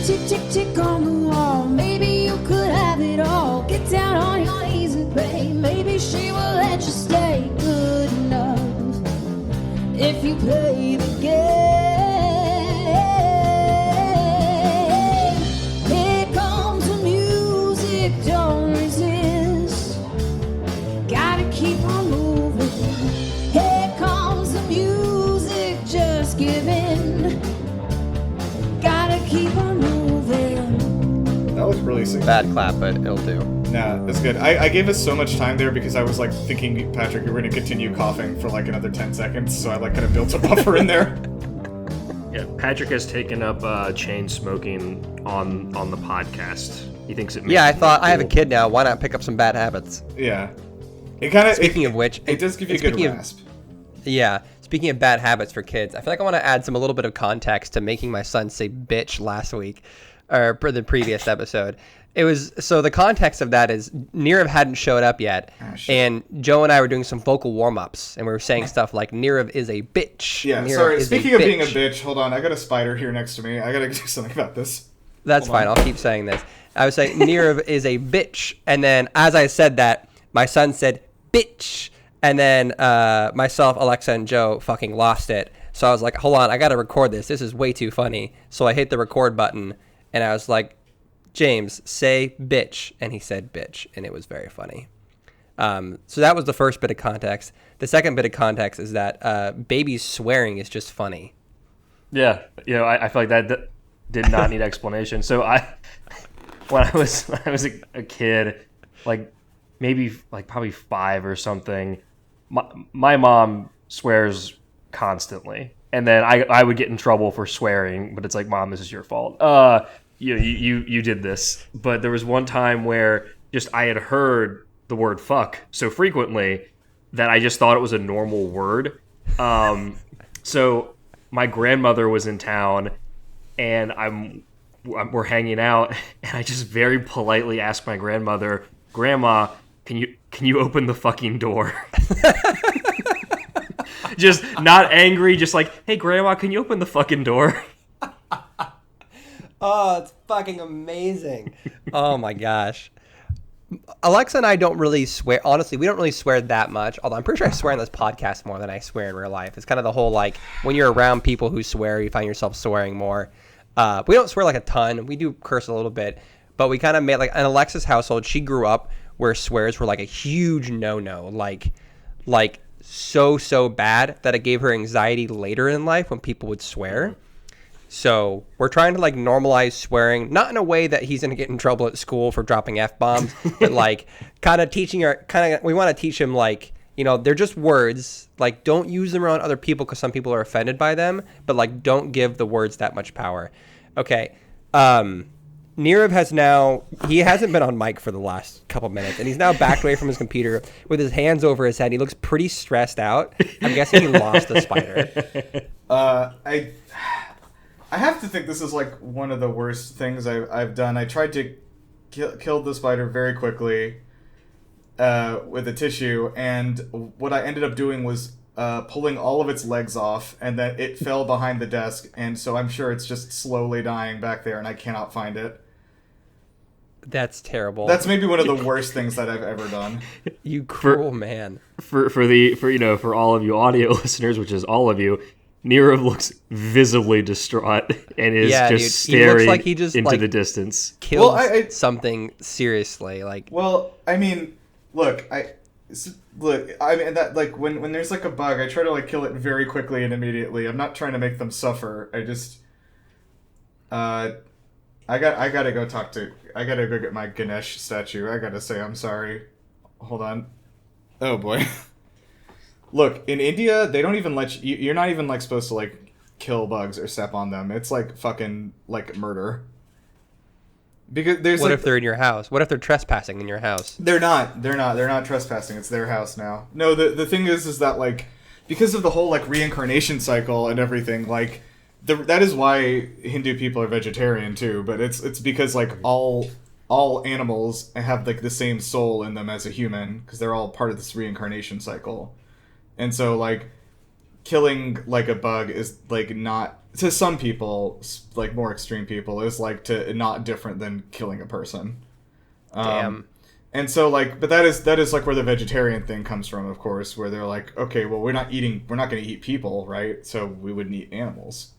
tick, tick, tick on the wall. Maybe you could have it all. Get down on your knees and pray. Maybe she will let you stay. Good enough if you play the game. Here comes the music, don't resist. Gotta keep on moving. Here comes the music, just give in. Gotta keep on moving. That was really sick. Bad clap, but it'll do. Nah, that's good. I gave us so much time there because I was like thinking, Patrick, you were gonna continue coughing for like another 10 seconds, so I like kind of built a buffer in there. Yeah, Patrick has taken up chain smoking on the podcast. He thinks it makes Yeah, I it thought cool. I have a kid now. Why not pick up some bad habits? Yeah. It kind of. Speaking of which, it does give you a good rasp. Yeah. Speaking of bad habits for kids, I feel like I want to add a little bit of context to making my son say bitch last week, or for the previous episode. It was, so the context of that is Nirav hadn't showed up yet, and Joe and I were doing some vocal warm-ups, and we were saying stuff like, Nirav is a bitch. Yeah, Nirav sorry, is speaking of being a bitch, hold on, I got a spider here next to me. I gotta do something about this. That's fine, I'll keep saying this. I was saying, Nirav is a bitch, and then as I said that, my son said, bitch, and then myself, Alexa, and Joe fucking lost it. So I was like, hold on, I gotta record this. This is way too funny. So I hit the record button, and I was like, James, say bitch. And he said bitch, and it was very funny. So that was the first bit of context. The second bit of context is that babies swearing is just funny. Yeah, I feel like that did not need explanation. So when I was a kid, like maybe like probably 5 or something, my mom swears constantly, and then I would get in trouble for swearing, but it's like, Mom, this is your fault. You did this. But there was one time where just I had heard the word fuck so frequently that I just thought it was a normal word. So my grandmother was in town, and we're hanging out, and I just very politely asked my grandmother, Grandma, can you open the fucking door? Just not angry, just like, hey, Grandma, can you open the fucking door? Oh, it's fucking amazing. Oh my gosh. Alexa and I don't really swear. Honestly, we don't really swear that much. Although I'm pretty sure I swear on this podcast more than I swear in real life. It's kind of the whole, like, when you're around people who swear, you find yourself swearing more. We don't swear like a ton. We do curse a little bit. But we kind of made, like, in Alexa's household, she grew up where swears were like a huge no-no. Like so bad that it gave her anxiety later in life when people would swear. So we're trying to like normalize swearing, not in a way that he's going to get in trouble at school for dropping F-bombs, but like kind of we want to teach him, like, they're just words. Like, don't use them around other people because some people are offended by them, but like, don't give the words that much power. Okay. Nirav he hasn't been on mic for the last couple minutes, and he's now backed away from his computer with his hands over his head. He looks pretty stressed out. I'm guessing he lost the spider. I have to think this is like one of the worst things I've done. I tried to kill the spider very quickly with a tissue, and what I ended up doing was pulling all of its legs off, and then it fell behind the desk, and so I'm sure it's just slowly dying back there, and I cannot find it. That's terrible. That's maybe one of the worst things that I've ever done. You cruel man. For all of you audio listeners, which is all of you, Nirav looks visibly distraught and is staring he looks like he just, into the distance. Killed something seriously. Like, well, I mean, look, I mean that, like, when there's like a bug, I try to like kill it very quickly and immediately. I'm not trying to make them suffer. I just I gotta go get my Ganesh statue. I gotta say I'm sorry. Hold on. Oh boy. Look, in India, they don't even let you... You're not even, like, supposed to, like, kill bugs or step on them. It's, like, fucking, like, murder. Because there's, what if they're in your house? What if they're trespassing in your house? They're not trespassing. It's their house now. No, the thing is that, like, because of the whole, like, reincarnation cycle and everything, like, that is why Hindu people are vegetarian, too. But it's because, like, all animals have, like, the same soul in them as a human. Because they're all part of this reincarnation cycle. And so, like, killing like a bug is like not, to some people, like more extreme people, is like to not different than killing a person. Damn. And so like, but that is like where the vegetarian thing comes from, of course, where they're like, okay, well, we're not going to eat people, right? So we wouldn't eat animals.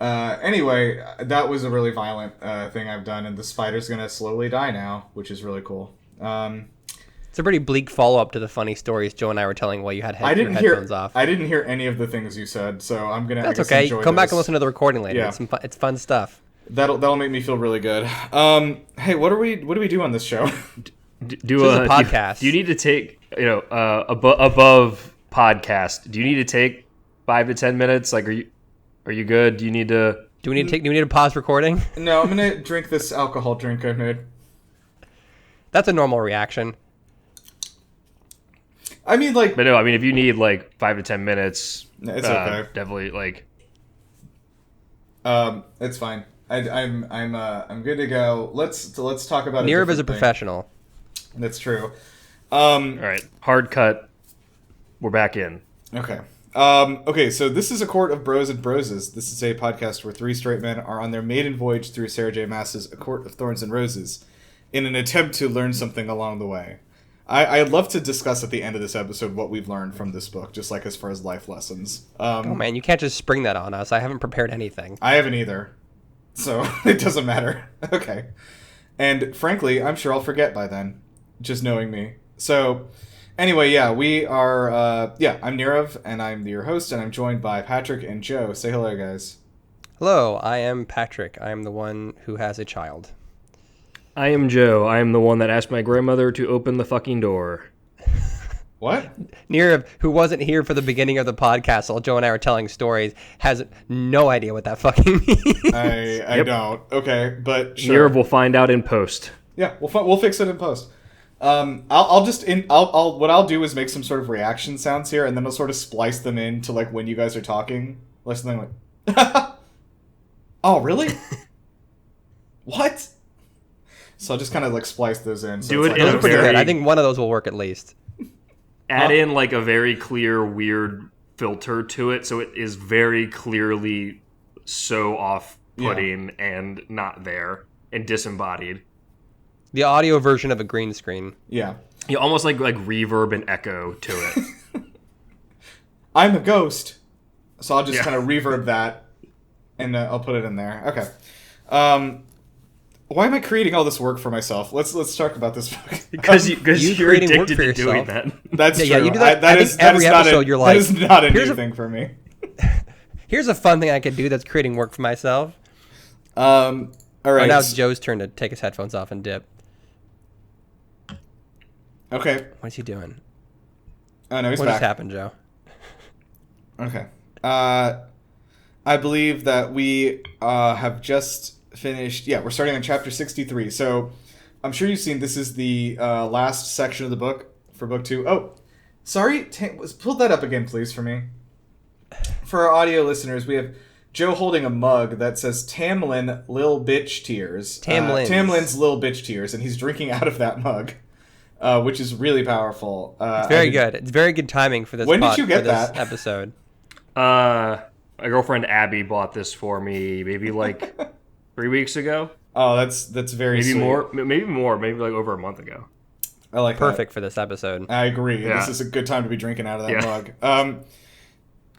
Anyway, that was a really violent thing I've done, and the spider's gonna slowly die now, which is really cool. It's a pretty bleak follow-up to the funny stories Joe and I were telling while you had your headphones off. I didn't hear any of the things you said, so I'm gonna. That's I guess okay. enjoy Come back this. and listen to the recording later. Yeah. It's fun stuff. That'll make me feel really good. Hey, what do we do on this show? Do a podcast. Do you need to take above podcast? Do you need to take 5 to 10 minutes? Like, are you good? Do you need to? Do we need to pause recording? No, I'm gonna drink this alcohol drink I made. That's a normal reaction. I mean, like, But no, I mean, if you need like 5 to 10 minutes, it's okay. Definitely like. It's fine. I'm good to go. Let's talk about. Nirav is a thing. professional. That's true. All right, hard cut. We're back in. Okay. Okay, so this is A Court of Bros and Broses. This is a podcast where 3 straight men are on their maiden voyage through Sarah J. Maas's A Court of Thorns and Roses in an attempt to learn something along the way. I'd love to discuss at the end of this episode what we've learned from this book, just like as far as life lessons. Oh man, you can't just spring that on us. I haven't prepared anything. I haven't either, so it doesn't matter. Okay. And frankly, I'm sure I'll forget by then, just knowing me. So... Anyway, yeah, we are, I'm Nirav, and I'm your host, and I'm joined by Patrick and Joe. Say hello, guys. Hello, I am Patrick. I am the one who has a child. I am Joe. I am the one that asked my grandmother to open the fucking door. What? Nirav, who wasn't here for the beginning of the podcast while Joe and I were telling stories, has no idea what that fucking means. I don't. Okay, but sure. Nirav will find out in post. Yeah, we'll fix it in post. What I'll do is make some sort of reaction sounds here, and then I'll sort of splice them in to like when you guys are talking, like something like, "Oh, really? What?" So I'll just kind of like splice those in. So Do it's it like, in a Pretty very- good. I think one of those will work at least. Add in like a very clear, weird filter to it, so it is very clearly so off-putting and not there and disembodied. The audio version of a green screen. Yeah. Yeah, almost like reverb and echo to it. I'm a ghost, so I'll just kind of reverb that, and I'll put it in there. Okay. Why am I creating all this work for myself? Let's talk about this book. Because You you're creating work addicted for to doing yourself. that. That's Yeah, true. you do that. I think that every is not episode you're like, that is not a "Here's new a- thing for me. Here's a fun thing I could do that's creating work for myself. All right. Oh, now it's Joe's turn to take his headphones off and dip. Okay. What's he doing? Oh no, he's What back. just happened, Joe? Okay. I believe that we have just finished. Yeah, we're starting on chapter 63. So I'm sure you've seen this is the last section of the book for book 2. Oh, sorry. Pull that up again, please, for me. For our audio listeners, we have Joe holding a mug that says Tamlin Lil Bitch Tears. Tamlin's Lil Bitch Tears, and he's drinking out of that mug. Which is really powerful. It's very good. It's very good timing for this. When did you get that episode? My girlfriend Abby bought this for me maybe like 3 weeks ago. Oh, that's very maybe sweet. more, maybe like over a month ago. I like Perfect for this episode. that. I agree. Yeah. This is a good time to be drinking out of that mug.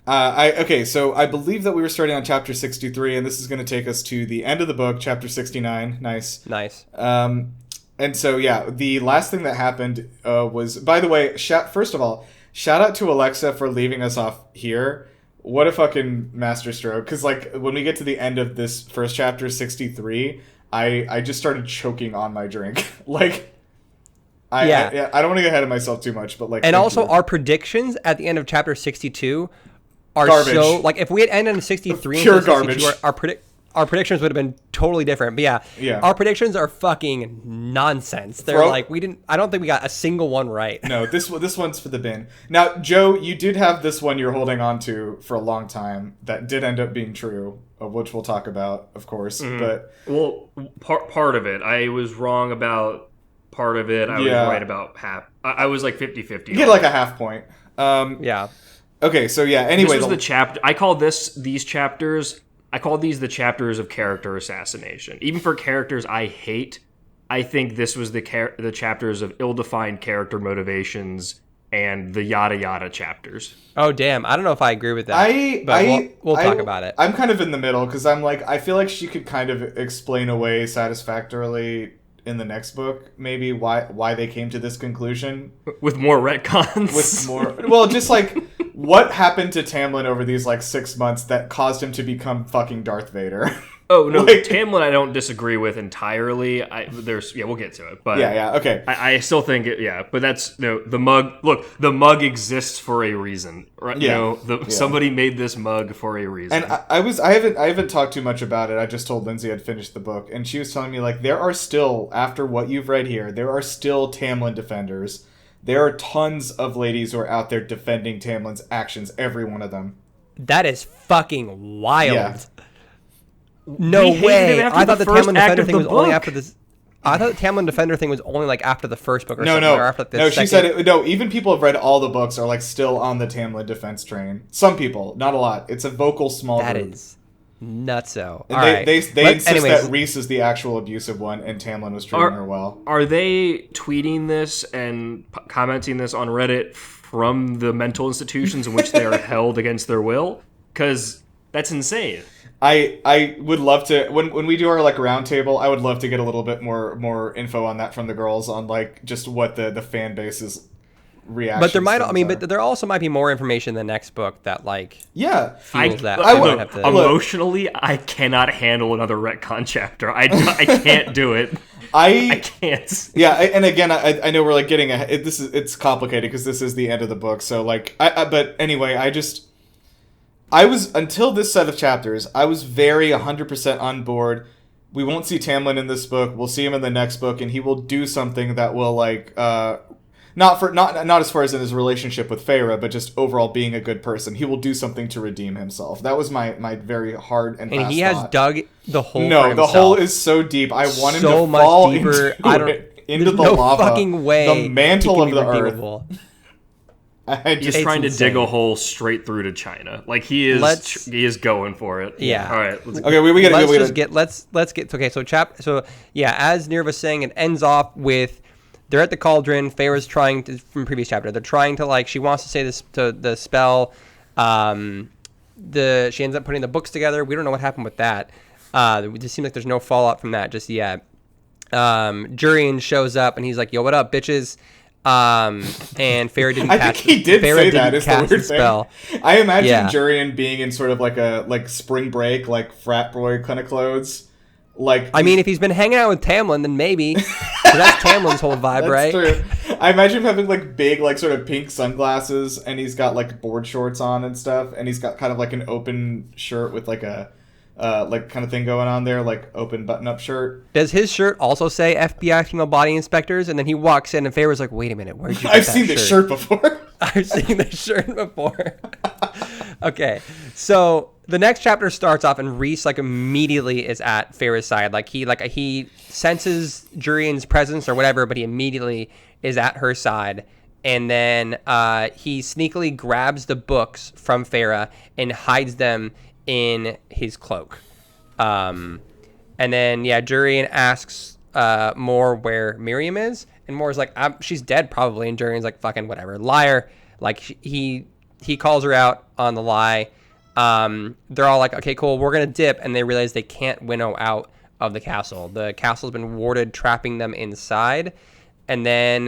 Okay, so I believe that we were starting on chapter 63, and this is going to take us to the end of the book, chapter 69. Nice. And so, yeah, the last thing that happened was, by the way, first of all, shout out to Alexa for leaving us off here. What a fucking masterstroke. Because, like, when we get to the end of this first chapter, 63, I just started choking on my drink. Like, I don't want to get ahead of myself too much, but, like... And also, our predictions at the end of chapter 62 are garbage. so... Like, if we had ended in 63 Pure and 62, garbage. Our predictions would have been totally different. But yeah, our predictions are fucking nonsense. They're I don't think we got a single one right. No, this one's for the bin. Now, Joe, you did have this one you're holding on to for a long time that did end up being true, of which we'll talk about, of course. But Part of it, I was wrong about part of it. I was right about half. I was like 50-50. you get like a half point. Yeah. Okay, so yeah. Anyway, this was the chapter. I call these chapters. I call these the chapters of character assassination. Even for characters I hate, I think this was the chapters of ill-defined character motivations and the yada yada chapters. Oh damn! I don't know if I agree with that. We'll talk about it. I'm kind of in the middle because I'm like, I feel like she could kind of explain away satisfactorily in the next book, maybe why they came to this conclusion with more retcons. With more, well, just like what happened to Tamlin over these like 6 months that caused him to become fucking Darth Vader. Oh no, like, Tamlin I don't disagree with entirely. We'll get to it, but okay. I still think but that's the mug. Look, the mug exists for a reason, right? Yeah. Somebody made this mug for a reason. And I haven't talked too much about it. I just told Lindsay I'd finished the book, and she was telling me like there are still, after what you've read here, there are still Tamlin defenders. There are tons of ladies who are out there defending Tamlin's actions. Every one of them. That is fucking wild. Yeah. No way! I thought the Tamlin Defender thing was book. only after this. I thought the Tamlin Defender thing was only like after the first book or something. No. Or after, like, the no, second. she said it. No, even people have read all the books are like still on the Tamlin defense train. Some people, not a lot. It's a vocal small That group. is nutso. They insist that Rhys is the actual abusive one, and Tamlin was treating her well. Are they tweeting this and commenting this on Reddit from the mental institutions in which they are held against their will? Because that's insane. I would love to when we do our like roundtable. I would love to get a little bit more info on that from the girls on like just what the fan base's reaction. But there might, but there also might be more information in the next book that like feels that. Emotionally, I cannot handle another retcon chapter. I can't do it. I can't. Yeah, and again, I know we're like getting it's complicated because this is the end of the book. So like, but anyway, I was, until this set of chapters, I was very 100% on board. We won't see Tamlin in this book. We'll see him in the next book, and he will do something that will, like, not as far as in his relationship with Feyre, but just overall being a good person. He will do something to redeem himself. That was my very hard and fast he has thought. dug the hole. No, the hole is so deep. I want him to fall into the lava. Fucking way. The mantle of the earth. He's trying to dig a hole straight through to China. Like he is going for it. Yeah. All right. Let's get okay. So as Nirav was saying, it ends off with they're at the cauldron. Feyre's trying to, from previous chapter, they're trying to like she wants to say this to the spell. She ends up putting the books together. We don't know what happened with that. It just seems like there's no fallout from that just yet. Jurian shows up and he's like, "Yo, what up, bitches?" And Feyre didn't. I think he did say that. Is the weird spell. Thing. I imagine Jurian being in sort of like spring break, like frat boy kind of clothes. Like, I mean, if he's been hanging out with Tamlin, then maybe. That's Tamlin's whole vibe, right? That's true. I imagine him having like big, like sort of pink sunglasses, and he's got like board shorts on and stuff, and he's got kind of like an open shirt with like a. Like kind of thing going on there, like open button-up shirt. Does his shirt also say FBI female body inspectors? And then he walks in and Feyre's like, wait a minute, where'd you get I've seen this shirt before. I've seen this shirt before. Okay, so the next chapter starts off and Rhys like immediately is at Feyre's side. He senses Jurian's presence or whatever, but he immediately is at her side. And then he sneakily grabs the books from Feyre and hides them in his cloak. And then Jurian asks Mor where Miriam is, and Mor's like, she's dead probably, and Jurian's like, fucking whatever, liar. Like he calls her out on the lie. They're all like, okay, cool, we're gonna dip, and they realize they can't winnow out of the castle. The castle's been warded, trapping them inside. And then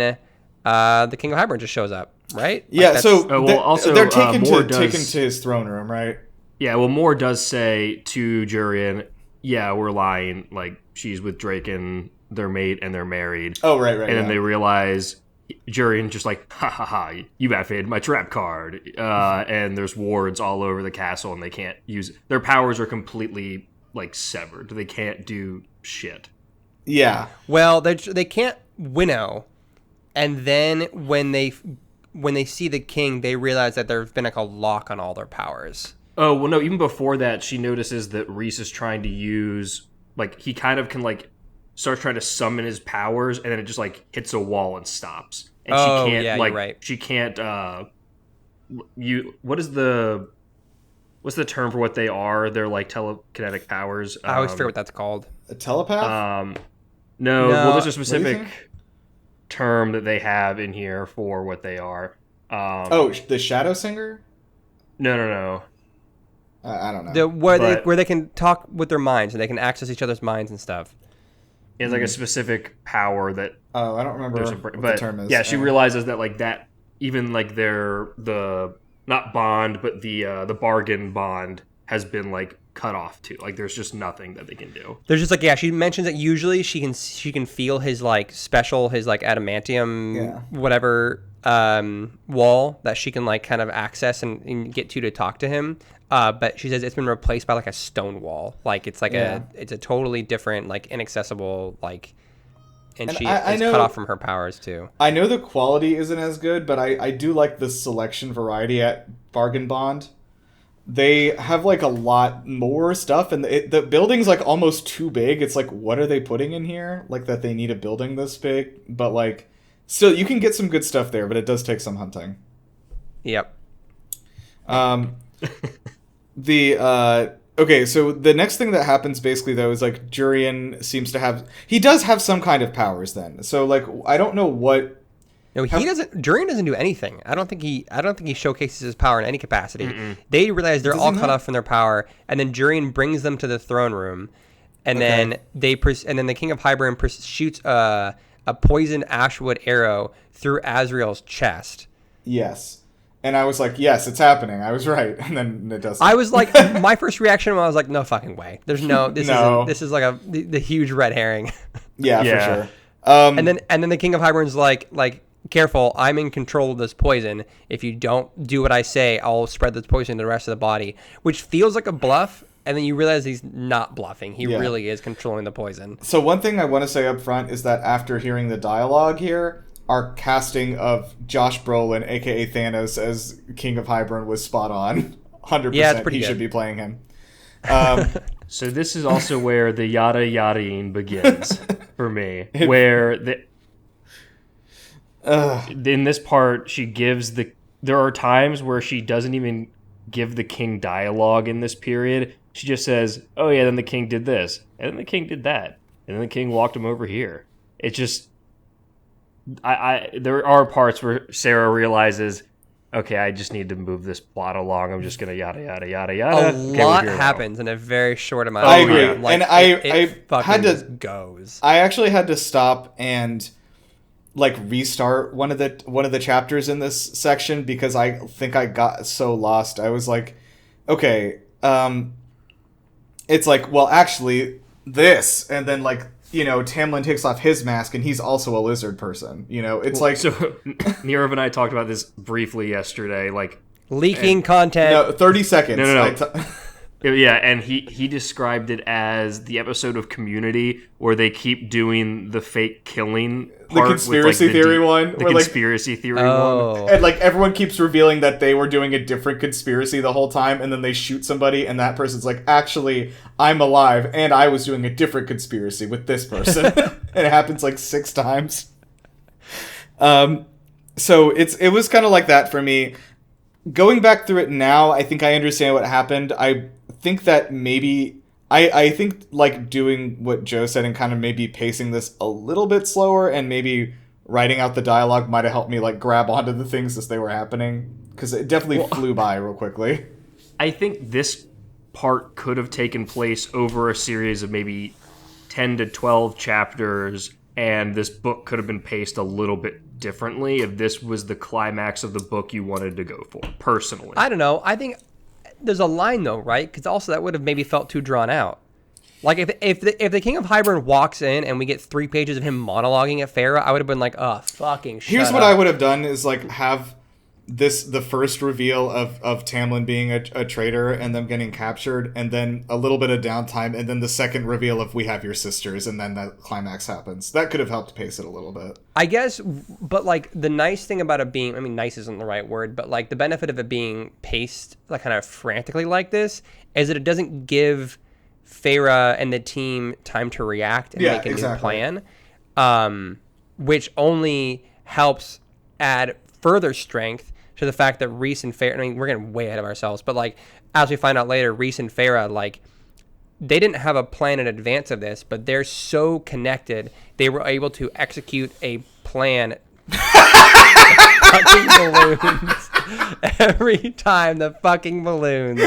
the King of Hybern just shows up, right? Yeah, also they're taken to his throne room, right? Yeah, well, Mor does say to Jurian, yeah, we're lying. Like, she's with Draken, their mate, and they're married. Oh, right. And then they realize, Jurian just like, ha ha ha, you activated my trap card. And there's wards all over the castle, and they can't use it. Their powers are completely, like, severed. They can't do shit. Yeah. Well, they can't winnow. And then when they see the king, they realize that there's been, like, a lock on all their powers. Oh, well, no, even before that, she notices that Rhys is trying to use, like, he kind of can, like, start trying to summon his powers, and then it just, like, hits a wall and stops. And she can't, you're right. She can't, what's the term for what they are? They're like telekinetic powers. I always forget what that's called. A telepath? No, well, there's a What do you specific think? term that they have in here for what they are. The Shadow Singer? No. I don't know. Where they can talk with their minds and they can access each other's minds and stuff. It's like a specific power that. Oh, I don't remember what the term is. Yeah, she realizes that like that, even like the not bond, but the Barg'n bond has been like cut off too. Like there's just nothing that they can do. There's just like, yeah, she mentions that usually she can feel his like adamantium whatever wall that she can like kind of access and get to talk to him. But she says it's been replaced by like a stone wall. Like it's like it's a totally different, like inaccessible, like, and she is cut off from her powers too. I know the quality isn't as good, but I do like the selection variety at Barg'n Bond. They have like a lot more stuff, and the building's like almost too big. It's like, what are they putting in here? Like that they need a building this big, but like still you can get some good stuff there, but it does take some hunting. Yep. Okay, so the next thing that happens basically though is like Jurian he does have some kind of powers then. So like I don't know what. No, Jurian doesn't do anything. I don't think he showcases his power in any capacity. Mm-mm. They realize they're all cut off from their power, and then Jurian brings them to the throne room, and then the King of Hybern shoots a poison ashwood arrow through Azrael's chest. Yes. And I was like, yes, it's happening. I was right. And then it doesn't. I was like, my first reaction was like, no fucking way. There's this is like the huge red herring. Yeah, for sure. And then the King of Hybern's like, careful, I'm in control of this poison. If you don't do what I say, I'll spread this poison to the rest of the body, which feels like a bluff. And then you realize he's not bluffing. He really is controlling the poison. So one thing I want to say up front is that after hearing the dialogue here, our casting of Josh Brolin, a.k.a. Thanos, as King of Hybern was spot on. 100%. Yeah, it's pretty good. Should be playing him. So this is also where the yada-yadaing begins for me, where in this part, she gives there are times where she doesn't even give the king dialogue in this period. She just says, oh yeah, then the king did this, and then the king did that, and then the king walked him over here. It's just, there are parts where Sarah realizes, okay, I just need to move this plot along. I'm just gonna yada yada yada yada. A lot happens in a very short amount. I of time. agree, Like, and I had to goes. I actually had to stop and like restart one of the chapters in this section because I think I got so lost. I was like, okay, it's like, well, actually, this, and then like, you know, Tamlin takes off his mask and he's also a lizard person. You know, it's like, so Nirav and I talked about this briefly yesterday, like leaking content. No, 30 seconds. No. Yeah, and he described it as the episode of Community where they keep doing the fake killing part, the conspiracy with, like, theory one. The conspiracy theory one. And like everyone keeps revealing that they were doing a different conspiracy the whole time, and then they shoot somebody, and that person's like, actually, I'm alive, and I was doing a different conspiracy with this person. And it happens like 6 times. So it was kind of like that for me. Going back through it now, I think I understand what happened. I think that maybe I think like doing what Joe said and kind of maybe pacing this a little bit slower and maybe writing out the dialogue might have helped me like grab onto the things as they were happening, because it definitely flew by real quickly. I think this part could have taken place over a series of maybe 10 to 12 chapters, and this book could have been paced a little bit differently if this was the climax of the book you wanted to go for, personally. I don't know. I think there's a line though, right? Because also that would have maybe felt too drawn out. Like if the King of Hybern walks in and we get 3 pages of him monologuing at Farah, I would have been like, oh, fucking shut Here's up. what I would have done is like have the first reveal of Tamlin being a traitor and them getting captured, and then a little bit of downtime, and then the second reveal of we have your sisters, and then that climax happens. That could have helped pace it a little bit. I guess, but like the nice thing about it being, I mean, nice isn't the right word, but like the benefit of it being paced like kind of frantically like this is that it doesn't give Farah and the team time to react and make a new plan, which only helps add further strength to the fact that Reese and Farah, I mean, we're getting way ahead of ourselves, but like, as we find out later, Reese and Farah, like, they didn't have a plan in advance of this, but they're so connected, they were able to execute a plan fucking balloons every time the fucking balloons.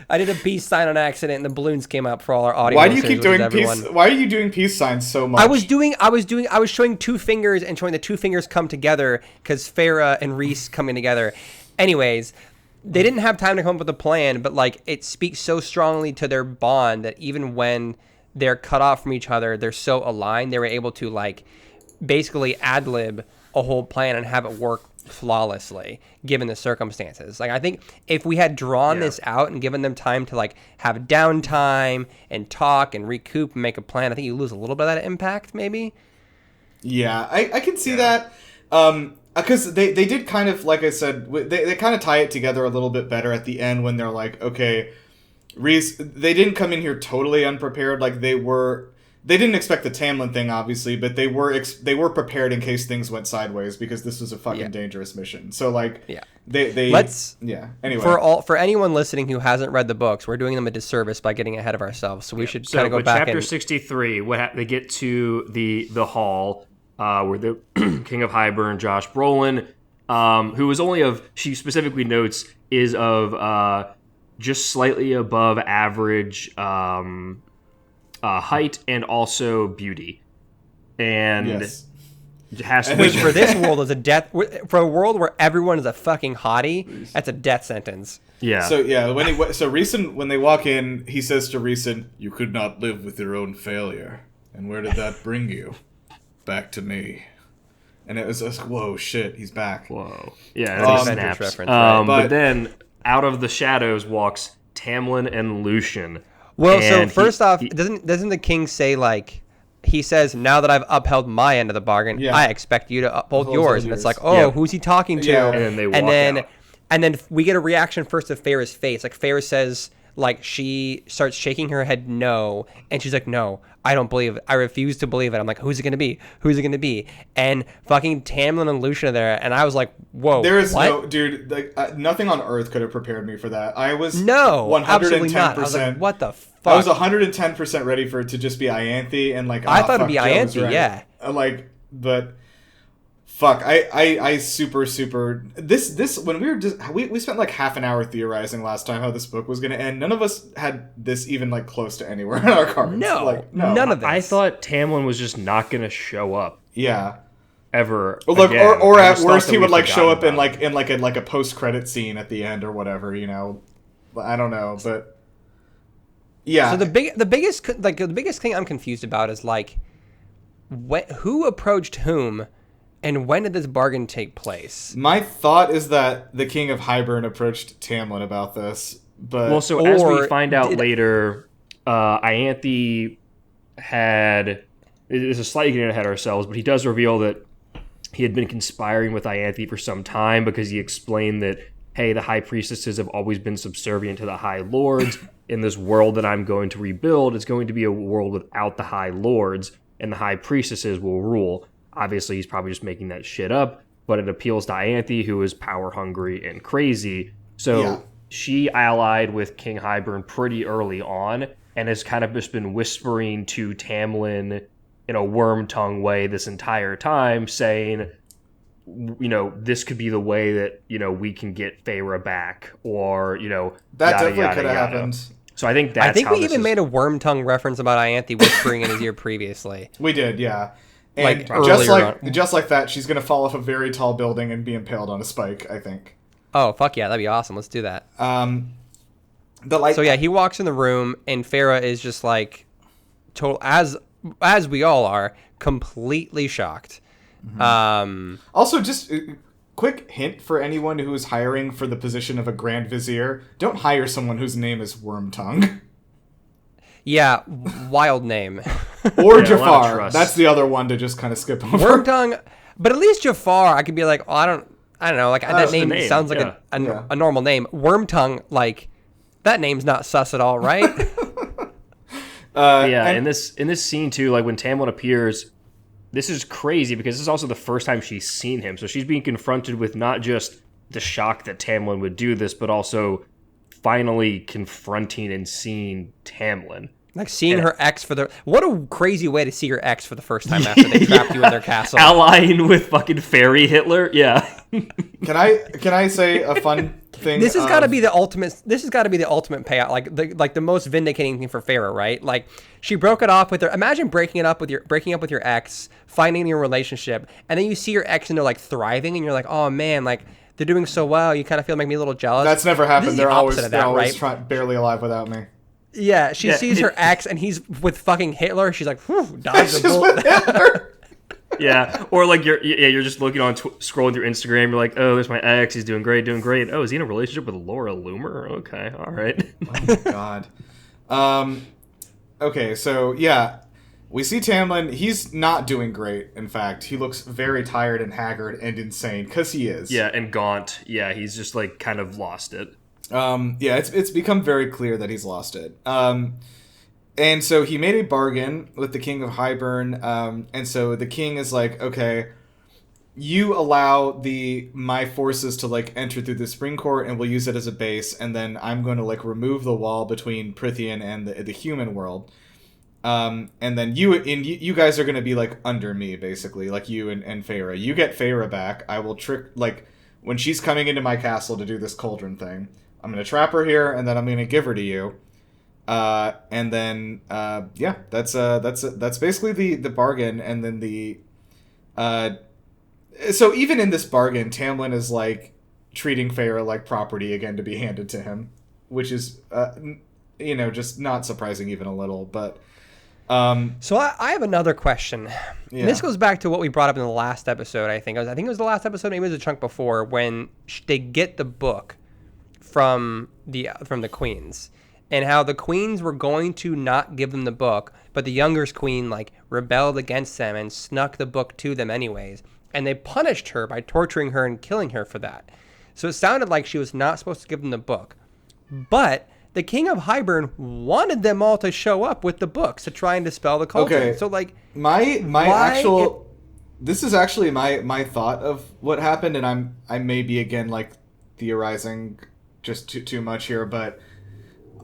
I did a peace sign on accident, and the balloons came up for all our audio. Why do you keep doing peace? Why are you doing peace signs so much? I was showing two fingers and showing the two fingers come together because Farah and Reese coming together. Anyways, they didn't have time to come up with a plan, but like it speaks so strongly to their bond that even when they're cut off from each other, they're so aligned. They were able to like basically ad lib a whole plan and have it work flawlessly given the circumstances. Like I think if we had drawn this out and given them time to like have downtime and talk and recoup and make a plan, I think you lose a little bit of that impact maybe. Yeah, I can see that. Because they did kind of, like I said, they kind of tie it together a little bit better at the end when they're like, okay, Reese, they didn't come in here totally unprepared. Like they didn't expect the Tamlin thing, obviously, but they were prepared in case things went sideways because this was a fucking dangerous mission. So like, anyway, for anyone listening who hasn't read the books, we're doing them a disservice by getting ahead of ourselves. So we should kind of go back. Chapter 63, they get to the hall where the King of Hybern, Josh Brolin, who is she specifically notes is of just slightly above average height and also beauty, and has to which for this world is a death. For a world where everyone is a fucking hottie, that's a death sentence. Yeah. So Reeson, when they walk in, he says to Reeson, "You could not live with your own failure, and where did that bring you? Back to me." And it was just, whoa, shit, he's back. Whoa. Yeah, snaps. Reference, right? But then out of the shadows walks Tamlin and Lucian. Well, so first off, doesn't the king say like he says, now that I've upheld my end of the bargain, I expect you to uphold yours. And it's like, who's he talking to? Yeah. And then they walk out. And then we get a reaction first of Farah's face. Like Farah says, like she starts shaking her head no, and she's like, no, I don't believe it. I refuse to believe it. I'm like, who's it gonna be? Who's it gonna be? And fucking Tamlin and Lucian are there, and I was like, whoa. There is what? no dude. Like nothing on earth could have prepared me for that. I was 110%. I was like, what the fuck? I was 110% ready for it to just be Ianthe and like. I thought it'd be Ianthe, right. Yeah. But. Fuck, I super this when we were just we spent like half an hour theorizing last time how this book was gonna end. None of us had this even like close to anywhere in our cards. No, none of this. I thought Tamlin was just not gonna show up. Yeah. Ever. Or at worst he would like show up in a post credit scene at the end or whatever, you know. I don't know, but yeah. So the biggest thing I'm confused about is like who approached whom. And when did this bargain take place? My thought is that the King of Hybern approached Tamlin about this, but as we find out later, Ianthe had. This is slightly getting ahead of ourselves, but he does reveal that he had been conspiring with Ianthe for some time because he explained that, hey, the High Priestesses have always been subservient to the High Lords. In this world that I'm going to rebuild, it's going to be a world without the High Lords, and the High Priestesses will rule. Obviously, he's probably just making that shit up, but it appeals to Ianthe, who is power-hungry and crazy. So she allied with King Hybern pretty early on and has kind of just been whispering to Tamlin in a worm tongue way this entire time, saying, you know, this could be the way that, you know, we can get Farah back, or, you know, that definitely could have happened. So I think we even made a worm tongue reference about Ianthe whispering in his ear previously. We did, yeah. And like just like that, she's gonna fall off a very tall building and be impaled on a spike, I think. Oh fuck yeah, that'd be awesome. Let's do that. So yeah, he walks in the room and Farah is just like total as we all are, completely shocked. Mm-hmm. Also, just a quick hint for anyone who is hiring for the position of a Grand Vizier: don't hire someone whose name is Wormtongue. Yeah, wild name. Or Jafar. That's the other one to just kind of skip over. Wormtongue, but at least Jafar, I could be like, oh, I don't know, like that name sounds like a normal name. Wormtongue, like that name's not sus at all, right? In this scene too, like when Tamlin appears, this is crazy because this is also the first time she's seen him. So she's being confronted with not just the shock that Tamlin would do this, but also finally confronting and seeing Tamlin. Like seeing her ex what a crazy way to see your ex for the first time after they trapped you in their castle. Allying with fucking fairy Hitler. Yeah. Can I say a fun thing? This has got to be the ultimate. This has got to be the ultimate payout, like the most vindicating thing for Farrah, right? Like she broke it off with her. Imagine breaking up with your ex, finding your relationship, and then you see your ex and they're like thriving, and you're like, oh man, like they're doing so well. You kind of feel maybe a little jealous. That's never happened. They're always right? Barely alive without me. Yeah, she sees her ex and he's with fucking Hitler. She's like, whew, dodged a bullet. With Hitler. Yeah, or like you're just looking on scrolling through Instagram. You're like, oh, there's my ex. He's doing great. Oh, is he in a relationship with Laura Loomer? Okay, all right. Oh my god. Okay, so yeah, we see Tamlin. He's not doing great. In fact, he looks very tired and haggard and insane because he is. Yeah, and gaunt. Yeah, he's just like kind of lost it. Yeah, it's become very clear that he's lost it. And so he made a bargain with the king of Hybern. And so the king is like, okay, you allow my forces to like enter through the spring court and we'll use it as a base. And then I'm going to like remove the wall between Prithian and the human world. And then you guys are going to be like under me, basically, like you and Farrah. You get Farrah back. I will trick, like when she's coming into my castle to do this cauldron thing, I'm going to trap her here and then I'm going to give her to you. And then, yeah, that's basically the bargain. And then so even in this bargain, Tamlin is like treating Farrah like property again to be handed to him, which is, just not surprising even a little, but, so I have another question. Yeah. And this goes back to what we brought up in the last episode. I think it was the last episode, maybe it was a chunk before, when they get the book from the queens, and how the queens were going to not give them the book, but the youngest queen like rebelled against them and snuck the book to them anyways, and they punished her by torturing her and killing her for that. So it sounded like she was not supposed to give them the book, but the king of Hybern wanted them all to show up with the books to try and dispel the cauldron. Okay. So like this is actually my thought of what happened, and I may be again like theorizing just too much here, but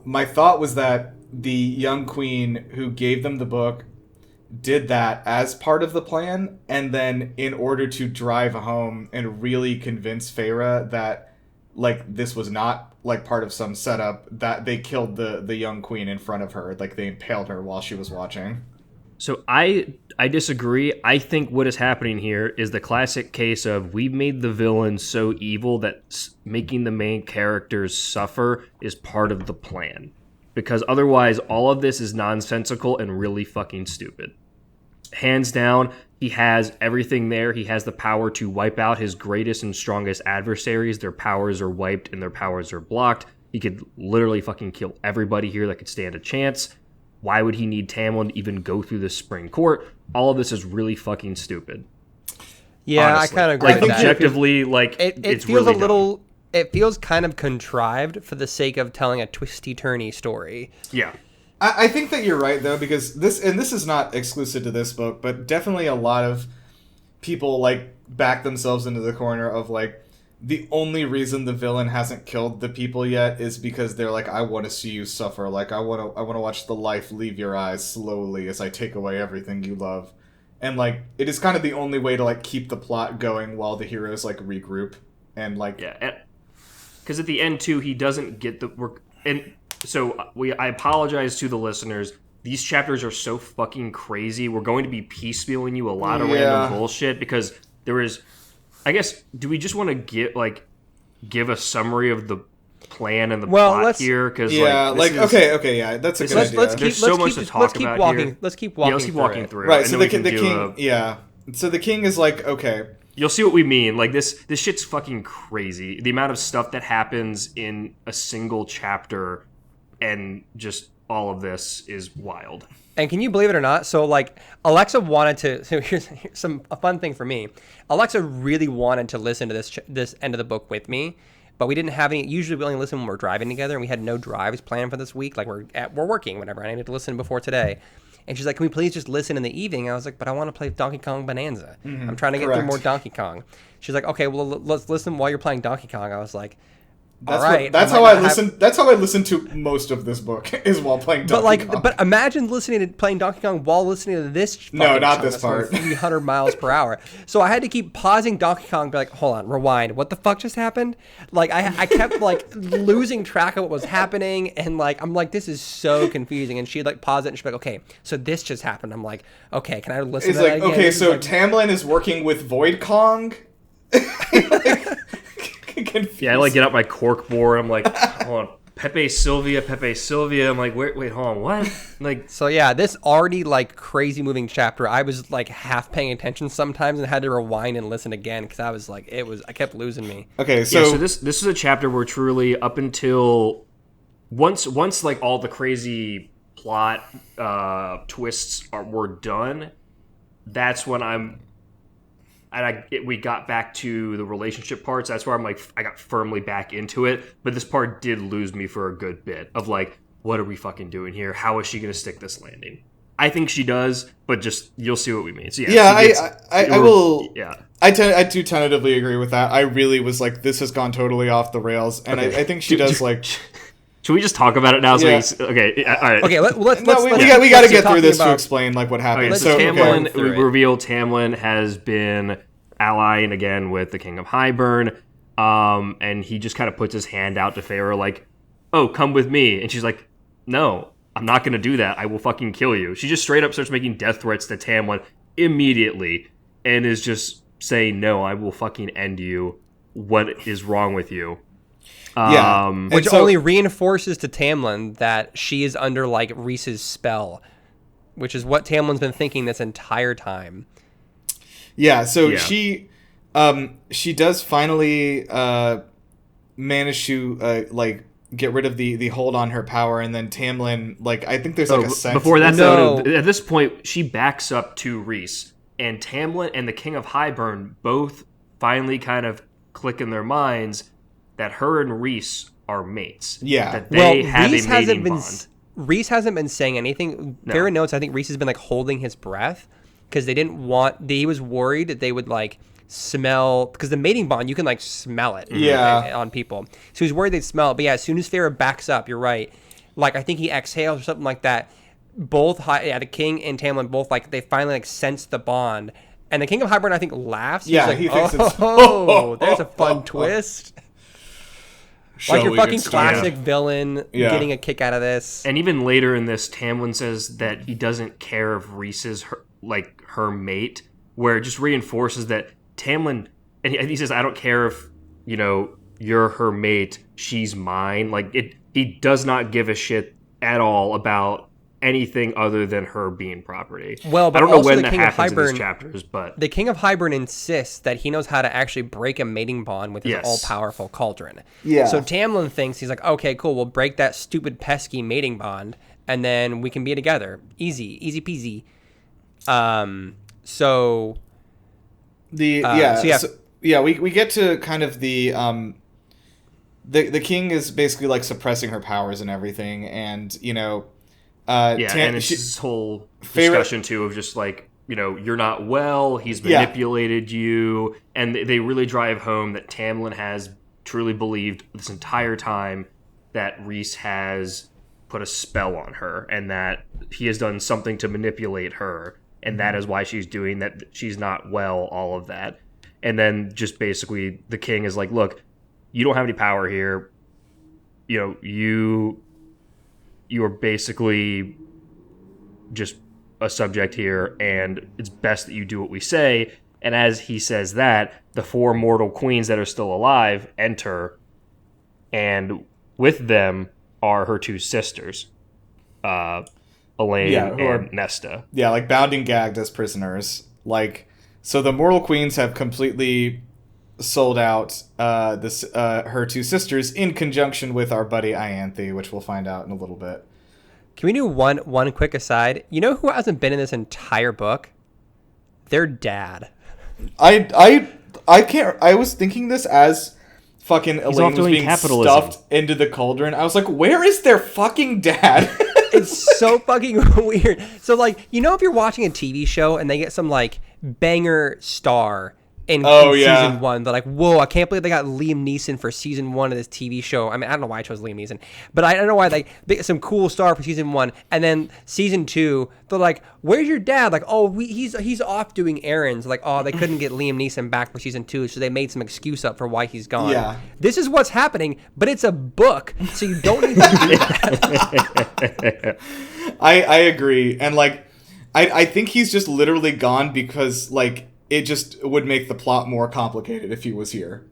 my thought was that the young queen who gave them the book did that as part of the plan, and then in order to drive home and really convince Farrah that like this was not like part of some setup, that they killed the young queen in front of her, like they impaled her while she was watching. So I disagree. I think what is happening here is the classic case of we've made the villain so evil that making the main characters suffer is part of the plan. Because otherwise, all of this is nonsensical and really fucking stupid. Hands down, he has everything there. He has the power to wipe out his greatest and strongest adversaries. Their powers are wiped and their powers are blocked. He could literally fucking kill everybody here that could stand a chance. Why would he need Tamlin to even go through the spring court? All of this is really fucking stupid. Yeah, honestly. I kind of agree with that. Objectively, like, it it's feels really a little... Dumb. It feels kind of contrived for the sake of telling a twisty-turny story. Yeah. I think that you're right, though, because this is not exclusive to this book, but definitely a lot of people, like, back themselves into the corner of, like, the only reason the villain hasn't killed the people yet is because they're like, I want to see you suffer. Like, I want to watch the life leave your eyes slowly as I take away everything you love. And, like, it is kind of the only way to, like, keep the plot going while the heroes, like, regroup. And, like... Yeah, because at the end, too, he doesn't get the work... And so I apologize to the listeners. These chapters are so fucking crazy. We're going to be piecemealing you a lot of random bullshit because there is... I guess, do we just want to give a summary of the plan and the plot here? Cause, okay, yeah, that's a good idea. There's so much to talk about here. Let's keep walking through. Right, so the king, so the king is like, okay. You'll see what we mean. Like, this shit's fucking crazy. The amount of stuff that happens in a single chapter and just all of this is wild. And can you believe it or not? So, like, Alexa wanted to... So here's a fun thing for me. Alexa really wanted to listen to this end of the book with me, but we didn't have any... Usually we only listen when we're driving together, and we had no drives planned for this week. Like, we're working, whatever. I needed to listen before today. And she's like, can we please just listen in the evening? I was like, but I want to play Donkey Kong Bonanza. I'm trying to get through Correct. more Donkey Kong. She's like, okay, well, let's listen while you're playing Donkey Kong. I was like, That's all right. That's how I listen. That's how I listen to most of this book is while playing Donkey Kong. But imagine listening to playing Donkey Kong while listening to this. No, not song this that's going part. 300 miles per hour. So I had to keep pausing Donkey Kong, be like, hold on, rewind. What the fuck just happened? Like I kept like losing track of what was happening, and like I'm like, this is so confusing. And she'd like pause it, and she'd be like, okay, so this just happened. I'm like, okay, can I listen It's to that like, again? okay, It's so like, Tamlin is working with Void Kong. Yeah, I like get out my cork board. I'm like, hold on, Pepe Sylvia. I'm like, wait, hold on, what? Like, So yeah, this already like crazy moving chapter, I was like half paying attention sometimes and had to rewind and listen again because I was like, I kept losing me. Okay, so, yeah, so this is a chapter where truly up until once like all the crazy plot twists were done, that's when we got back to the relationship parts. That's where I'm like, I got firmly back into it. But this part did lose me for a good bit of like, what are we fucking doing here? How is she going to stick this landing? I think she does, but just you'll see what we mean. So I will. Yeah, I do tentatively agree with that. I really was like, this has gone totally off the rails, and Okay. I think she does like. Should we just talk about it now? Yeah. Okay, all right. Okay, let's No, we got to let's get through this talking to explain like what happened. Okay, Let's so just Tamlin, through we it. reveal Tamlin has been allying again with the King of Highburn, and he just kind of puts his hand out to Feyre like, oh, come with me. And she's like, no, I'm not going to do that. I will fucking kill you. She just straight up starts making death threats to Tamlin immediately and is just saying, no, I will fucking end you. What is wrong with you? Yeah. which And so- only reinforces to Tamlin that she is under like Rhys's spell, which is what Tamlin's been thinking this entire time. Yeah, so Yeah. she does finally manage to like get rid of the hold on her power, and then Tamlin, like, I think there's like a sense Before that, No. though, at this point, she backs up to Rhys, and Tamlin and the King of Highburn both finally kind of click in their minds that her and Rhys are mates. Yeah. That they have Rhys a mating hasn't been bond. Rhys hasn't been saying anything. No. Feyre notes I think Rhys has been like holding his breath because they didn't want. He was worried that they would like smell because the mating bond you can like smell it. Yeah. On people. So he was worried they'd smell it. But yeah, as soon as Feyre backs up, you're right. Like I think he exhales or something like that. The King and Tamlin both like they finally like sense the bond. And the King of Highburn I think laughs. He's Yeah, like, he thinks it's- oh, there's a fun twist. Shall Like your we fucking get started? classic villain Yeah. getting a kick out of this. And even later in this, Tamlin says that he doesn't care if Rhys is her mate, where it just reinforces that Tamlin, and he says, I don't care if, you're her mate, she's mine. Like, he does not give a shit at all about anything other than her being property. Well, but I don't know also when the that King of happens in these Highburn- chapters, but The King of Highburn insists that he knows how to actually break a mating bond with his Yes. all-powerful cauldron. Yeah. So Tamlin thinks, he's like, okay, cool, we'll break that stupid, pesky mating bond, and then we can be together. Easy peasy. So we get to kind of the king is basically like suppressing her powers and everything, and and it's this whole discussion too of just like, you're not well, he's manipulated you, and they really drive home that Tamlin has truly believed this entire time that Rhys has put a spell on her and that he has done something to manipulate her, and that is why she's doing that, she's not well, all of that. And then just basically the king is like, look, you don't have any power here, you are basically just a subject here, and it's best that you do what we say. And as he says that, the four mortal queens that are still alive enter, and with them are her two sisters, Elaine and Nesta. Yeah, like bound and gagged as prisoners. Like, so the mortal queens have completely sold out her two sisters in conjunction with our buddy Ianthe, which we'll find out in a little bit. can we do one quick aside? You know who hasn't been in this entire book? Their dad. I can't. I was thinking this as fucking Elaine off was doing being capitalism. stuffed into the cauldron. I was like, where is their fucking dad? It's so fucking weird. So like, you know, if you're watching a TV show and they get some like banger star in season 1, they're like, whoa, I can't believe they got Liam Neeson for season 1 of this TV show. I mean, I don't know why I chose Liam Neeson, but I don't know why they get some cool star for season 1, and then season 2, they're like, where's your dad? Like, oh, he's off doing errands. Like, oh, they couldn't get Liam Neeson back for season 2, so they made some excuse up for why he's gone. Yeah. This is what's happening, but it's a book, so you don't need to do that. I agree, and like, I think he's just literally gone because like it just would make the plot more complicated if he was here.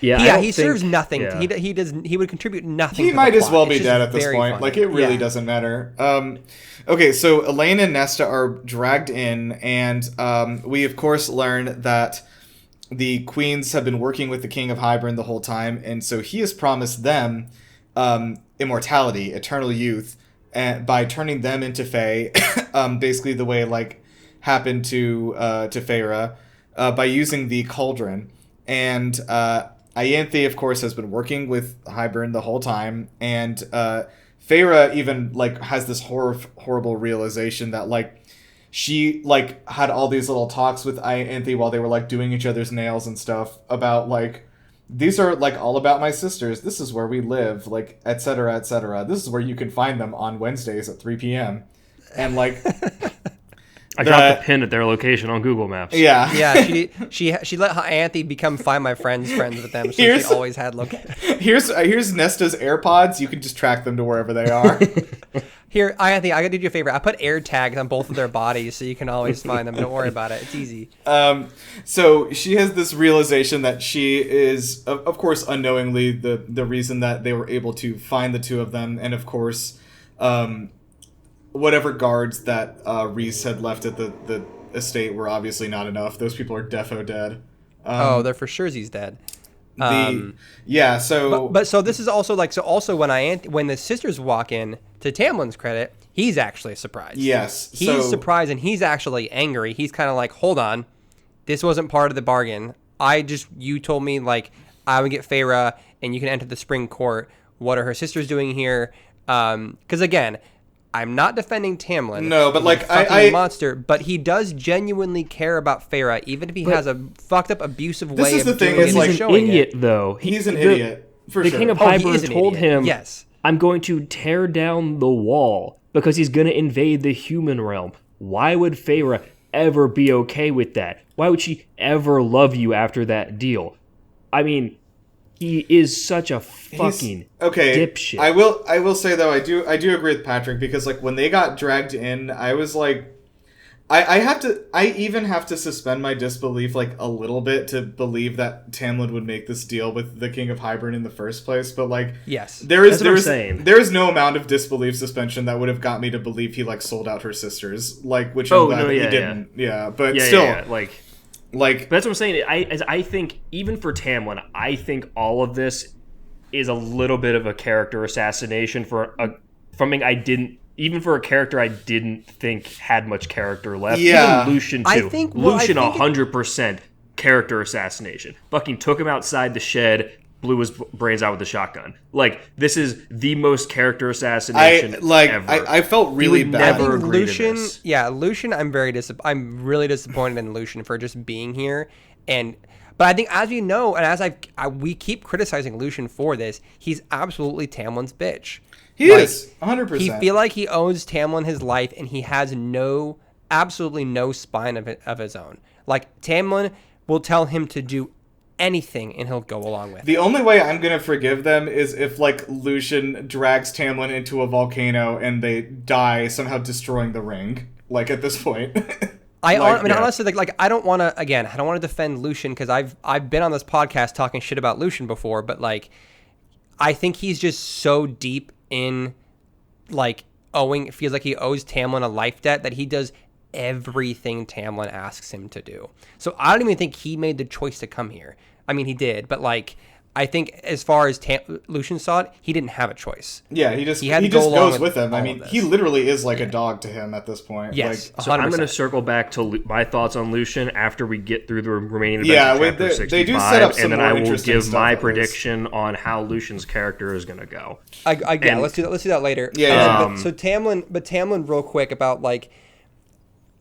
Yeah, he serves nothing. Yeah. He would contribute nothing. He to might the as plot. well It's be just dead at this very point. funny. Like, it really doesn't matter. Okay, so Elaine and Nesta are dragged in, and we of course learn that the queens have been working with the King of Hybern the whole time, and so he has promised them immortality, eternal youth, and by turning them into Fae, basically the way like happened to Feyre, by using the cauldron. And Ianthe, of course, has been working with Hybern the whole time, and Feyre even like has this horrible realization that like she like had all these little talks with Ianthe while they were like doing each other's nails and stuff about like, these are like all about my sisters. This is where we live, like, etc., etc. This is where you can find them on Wednesdays at 3 p.m. And like, I dropped a pin at their location on Google Maps. Yeah, yeah. She let Ianthe become Find My Friends friends with them, so she always had location. Here's Nesta's AirPods. You can just track them to wherever they are. Here, Ianthe, I gotta do you a favor. I put air tags on both of their bodies, so you can always find them. Don't worry about it. It's easy. So she has this realization that she is, of course, unknowingly the reason that they were able to find the two of them, and of course, whatever guards that Rhys had left at the estate were obviously not enough. Those people are defo dead. They're for sure he's dead. So So this is also like, so also when the sisters walk in, to Tamlin's credit, he's actually surprised. Yes. He's surprised, and he's actually angry. He's kind of like, hold on, this wasn't part of the bargain. You told me like I would get Feyre and you can enter the spring court. What are her sisters doing here? Because again, I'm not defending Tamlin. No, but like I monster, but he does genuinely care about Feyre, even if he has a fucked up abusive way is the of thing, doing it's it. like, He's an idiot, though. He's an idiot. For the sure. King of he Hybern is an told idiot. him, Yes. I'm going to tear down the wall because he's going to invade the human realm. Why would Feyre ever be okay with that? Why would she ever love you after that deal? I mean, he is such a fucking dipshit. I will say though, I do agree with Patrick, because like when they got dragged in, I was like, I even have to suspend my disbelief like a little bit to believe that Tamlin would make this deal with the King of Hybern in the first place. But like, yes, there is no amount of disbelief suspension that would have got me to believe he like sold out her sisters, like, which I'm glad he didn't. Yeah, but still, but that's what I'm saying. I think even for Tamlin, I think all of this is a little bit of a character assassination for a character I didn't think had much character left. Yeah. Even Lucian too. Lucian 100% character assassination. Fucking took him outside the shed, blew his brains out with a shotgun. Like, this is the most character assassination ever. I felt really bad. Never agree Lucian, to this. yeah, Lucian. I'm really disappointed in Lucian for just being here, but I think, as you know, and as we keep criticizing Lucian for this, he's absolutely Tamlin's bitch. He is 100%. He feel like he owes Tamlin his life, and he has absolutely no spine of his own. Like, Tamlin will tell him to do anything, and he'll go along with it. The only way I'm gonna forgive them is if like Lucian drags Tamlin into a volcano and they die, somehow destroying the ring. Like, at this point. Honestly, I don't want to defend Lucian, because I've been on this podcast talking shit about Lucian before, but like, I think he's just so deep in like feels like he owes Tamlin a life debt that he does everything Tamlin asks him to do. So I don't even think he made the choice to come here. I mean, he did, but like, I think as far as Lucian saw it, he didn't have a choice. Yeah, he just had to just go along goes with him. I mean, he literally is like a dog to him at this point. Yes, Like, So I'm 100%. going to circle back to my thoughts on Lucian after we get through the remaining events Yeah, of chapter 65, they do set up some and then more I will interesting give stuff, my at least. prediction on how Lucian's character is going to go. Yeah, let's do that. Let's do that later. Yeah. So Tamlin, real quick about like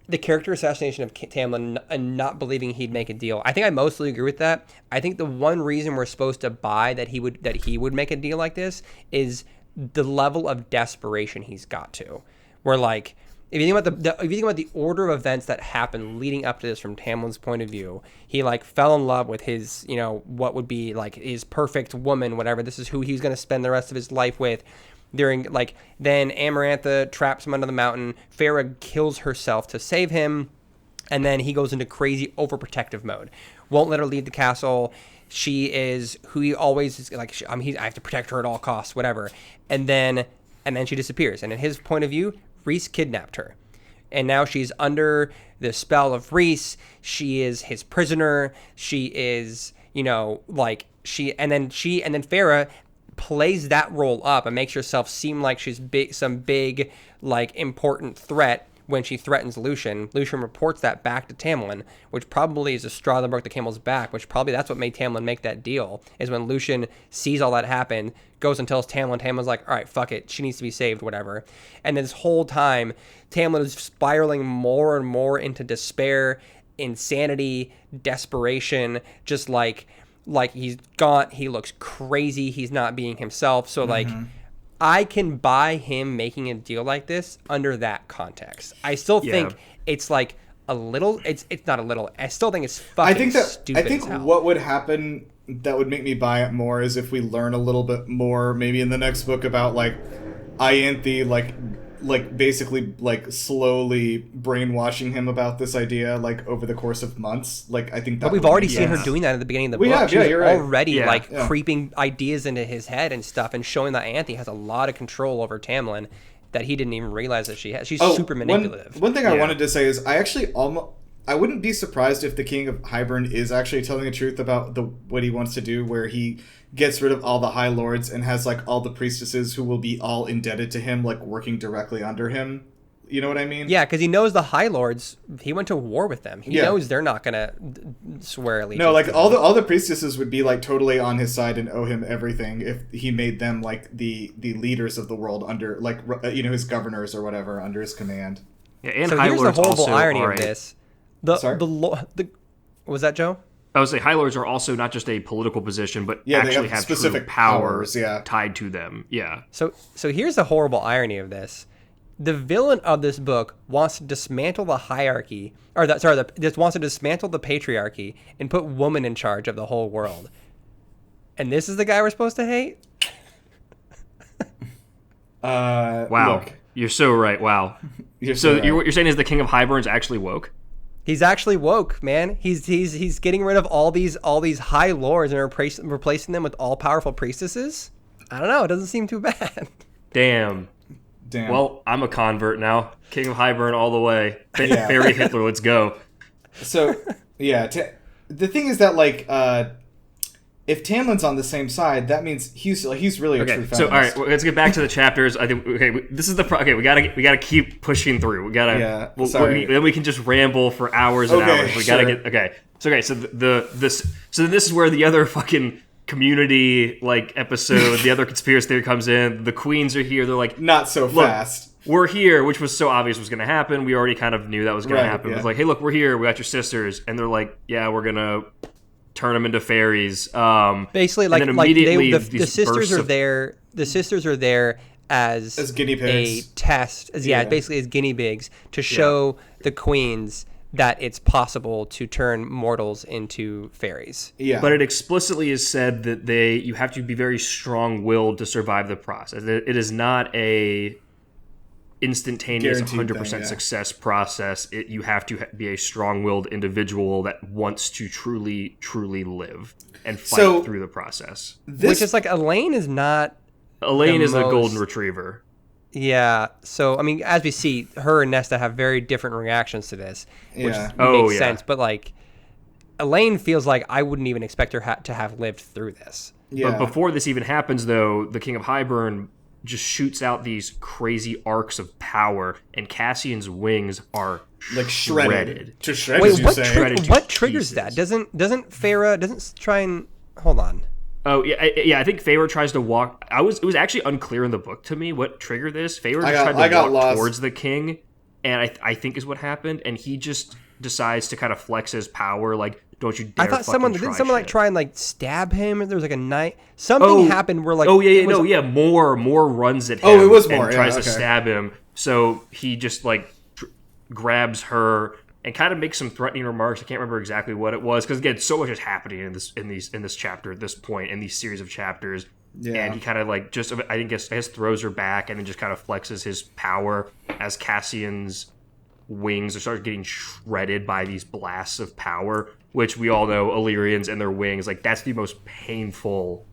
the character assassination of Tamlin and not believing he'd make a deal. I think I mostly agree with that. I think the one reason we're supposed to buy that he would make a deal like this is the level of desperation he's got to. Where like if you think about the order of events that happened leading up to this from Tamlin's point of view, he like fell in love with his, what would be like his perfect woman, whatever. This is who he's going to spend the rest of his life with. Then Amarantha traps him under the mountain. Farah kills herself to save him, and then he goes into crazy overprotective mode. Won't let her leave the castle. She is who he always is like. I have to protect her at all costs, whatever. And then she disappears. And in his point of view, Rhys kidnapped her, and now she's under the spell of Rhys. She is his prisoner. She is, and then Farah plays that role up and makes herself seem like she's some big, like, important threat when she threatens Lucian. Lucian reports that back to Tamlin, which probably is a straw that broke the camel's back, which probably that's what made Tamlin make that deal, is when Lucian sees all that happen, goes and tells Tamlin. Tamlin's like, all right, fuck it, she needs to be saved, whatever. And this whole time, Tamlin is spiraling more and more into despair, insanity, desperation, just like he's gaunt, he looks crazy, he's not being himself. So like I can buy him making a deal like this under that context. I still think it's like a little, it's not a little, I still think it's fucking stupid. I think as hell. what would happen that would make me buy it more is if we learn a little bit more maybe in the next book about like Ianthe like basically like slowly brainwashing him about this idea like over the course of months. Like I think that but we've already seen her doing that at the beginning of the book. She's you're right. already creeping ideas into his head and stuff, and showing that Ianthe has a lot of control over Tamlin that he didn't even realize that she has. She's super manipulative. One thing I wanted to say is I wouldn't be surprised if the King of Hybern is actually telling the truth about what he wants to do, where he gets rid of all the High Lords and has like all the priestesses who will be all indebted to him, like working directly under him. You know what I mean? Yeah, because he knows the High Lords. He went to war with them. He knows they're not gonna swear allegiance. No, like all the priestesses would be like totally on his side and owe him everything if he made them like the leaders of the world under like his governors or whatever under his command. Yeah, and so High here's Lords the horrible also irony are of this. What was that, Joe? I would say High Lords are also not just a political position, but they actually have have specific true power powers, tied to them. Yeah. So here's the horrible irony of this. The villain of this book wants to dismantle the hierarchy, wants to dismantle the patriarchy and put woman in charge of the whole world. And this is the guy we're supposed to hate? Wow. Look, you're so right. Wow. you're So right. what you're saying is the King of Hybern's actually woke? He's actually woke, man. He's getting rid of all these High Lords and replacing them with all powerful priestesses. I don't know. It doesn't seem too bad. Damn. Well, I'm a convert now. King of Hybern all the way. Barry Hitler, let's go. So yeah, the thing is that like if Tamlin's on the same side, that means he's really a true feminist. So all right, let's get back to the chapters. I think this is we gotta keep pushing through. We gotta then we can just ramble for hours and hours. We gotta get So this is where the other fucking community like episode, the other conspiracy theory comes in. The queens are here. They're like, not so fast. We're here, which was so obvious was going to happen. We already kind of knew that was going to happen. Yeah. It was like, hey, look, we're here. We got your sisters, and they're like, yeah, we're gonna turn them into fairies. Basically, like the sisters are there. The sisters are there as guinea pigs. A test, basically as guinea pigs to show the queens that it's possible to turn mortals into fairies. Yeah. But it explicitly is said that you have to be very strong-willed to survive the process. It is not a instantaneous 100% success process. You have to be a strong-willed individual that wants to truly live and fight through the process. Which is like Elaine is not... Elaine is the golden retriever. Yeah, so I mean, as we see, her and Nesta have very different reactions to this, which makes sense. But like, Elaine feels like I wouldn't even expect her to have lived through this. Yeah. But before this even happens, though, the King of Highburn just shoots out these crazy arcs of power, and Cassian's wings are like shredded. To shred, Wait, as you what, say. what triggers that? Doesn't Farah doesn't try and hold on? Oh yeah, I think Feyre tries to walk. It was actually unclear in the book to me what triggered this. Feyre just tried to walk lost. towards the king, and I think is what happened. And he just decides to kind of flex his power, like, don't you dare! I thought someone like try and like stab him, or there was like a knife. Something happened where like Moore runs at him. Oh, it was Moore. And tries to stab him. So he just like grabs her and kind of makes some threatening remarks. I can't remember exactly what it was because again, so much is happening in this chapter at this point in these series of chapters. Yeah. And he kind of like just I guess throws her back and then just kind of flexes his power as Cassian's wings are start getting shredded by these blasts of power, which we all know Illyrians and their wings, like that's the most painful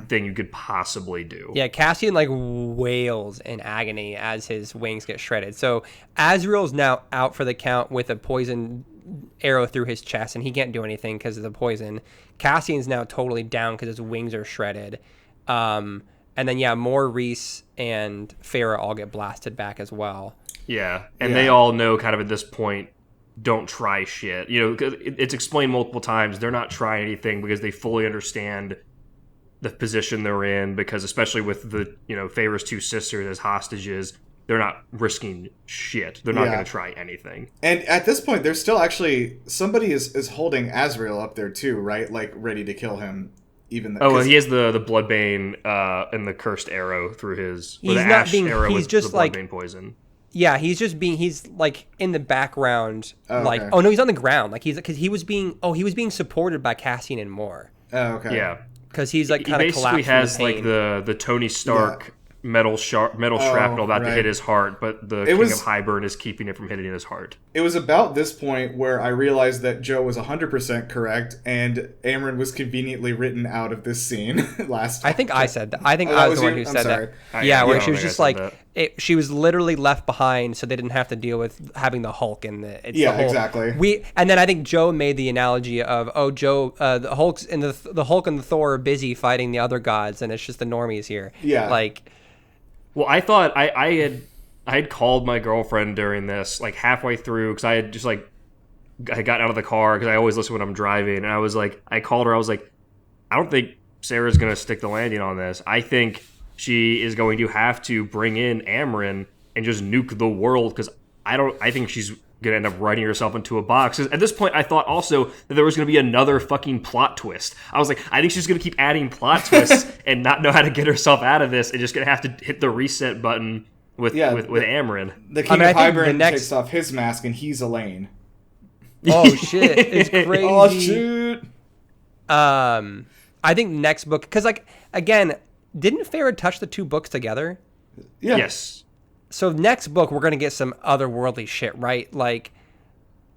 thing you could possibly do. Yeah, Cassian like wails in agony as his wings get shredded. So Azriel's now out for the count with a poison arrow through his chest, and he can't do anything because of the poison. Cassian's now totally down because his wings are shredded. And then Moore, Reese, and Farah all get blasted back as well. Yeah, and they all know kind of at this point, don't try shit. You know, 'cause it's explained multiple times. They're not trying anything because they fully understand the position they're in, because especially with the, Feyre's two sisters as hostages, they're not risking shit. They're not going to try anything. And at this point, there's still actually, somebody is holding Azriel up there too, right? Like, ready to kill him. Even though, he has the Bloodbane and the cursed arrow through his... He's the not ash being... arrow He's with just the like... Bloodbane poison. Yeah, he's like in the background, okay. Oh no, he's on the ground, like because he was being supported by Cassian and Moore. Oh, okay. Yeah, because he's like kind of collapsed. He basically has from the pain. like the Tony Stark metal shrapnel about to hit his heart, but the King of Highburn is keeping it from hitting his heart. It was about this point where I realized that Joe was 100% correct, and Amren was conveniently written out of this scene last time. I think I said that. I think I was the one who said that. Yeah, where she was just like... she was literally left behind, so they didn't have to deal with having the Hulk and exactly. And then I think Joe made the analogy of the Hulk's and the Hulk and the Thor are busy fighting the other gods, and it's just the normies here. Yeah, like. Well, I thought I had called my girlfriend during this, like halfway through, because I had just like I got out of the car because I always listen when I'm driving, and I called her. I was like, I don't think Sarah's gonna stick the landing on this. I think she is going to have to bring in Amren and just nuke the world, because I think she's gonna end up writing herself into a box. At this point, I thought also that there was gonna be another fucking plot twist. I was like, I think she's gonna keep adding plot twists and not know how to get herself out of this, and just gonna have to hit the reset button with Amren. The King of Highburn takes off his mask and he's Elaine. Oh shit! It's crazy. Oh shoot! I think next book, because like again, didn't Farah touch the two books together? Yeah. Yes. So next book, we're going to get some otherworldly shit, right? Like,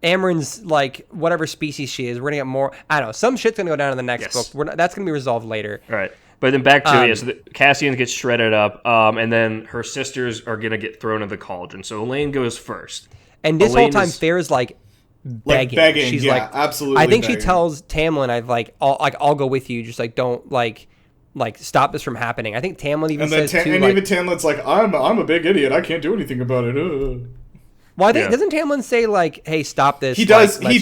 Amren's, like, whatever species she is, we're going to get more... I don't know. Some shit's going to go down in the next book. That's going to be resolved later. All right. But then back to so Cassian gets shredded up, and then her sisters are going to get thrown in the cauldron. So Elaine goes first. And this whole time, Farah's, like, begging. She's like, absolutely I think begging. she tells Tamlin, I'll go with you. Just, like, don't, like stop this from happening. I think Tamlin even says too, and even Tamlin's like, I'm a big idiot. I can't do anything about it. Well, I think doesn't Tamlin say like, "Hey, stop this"? He does. But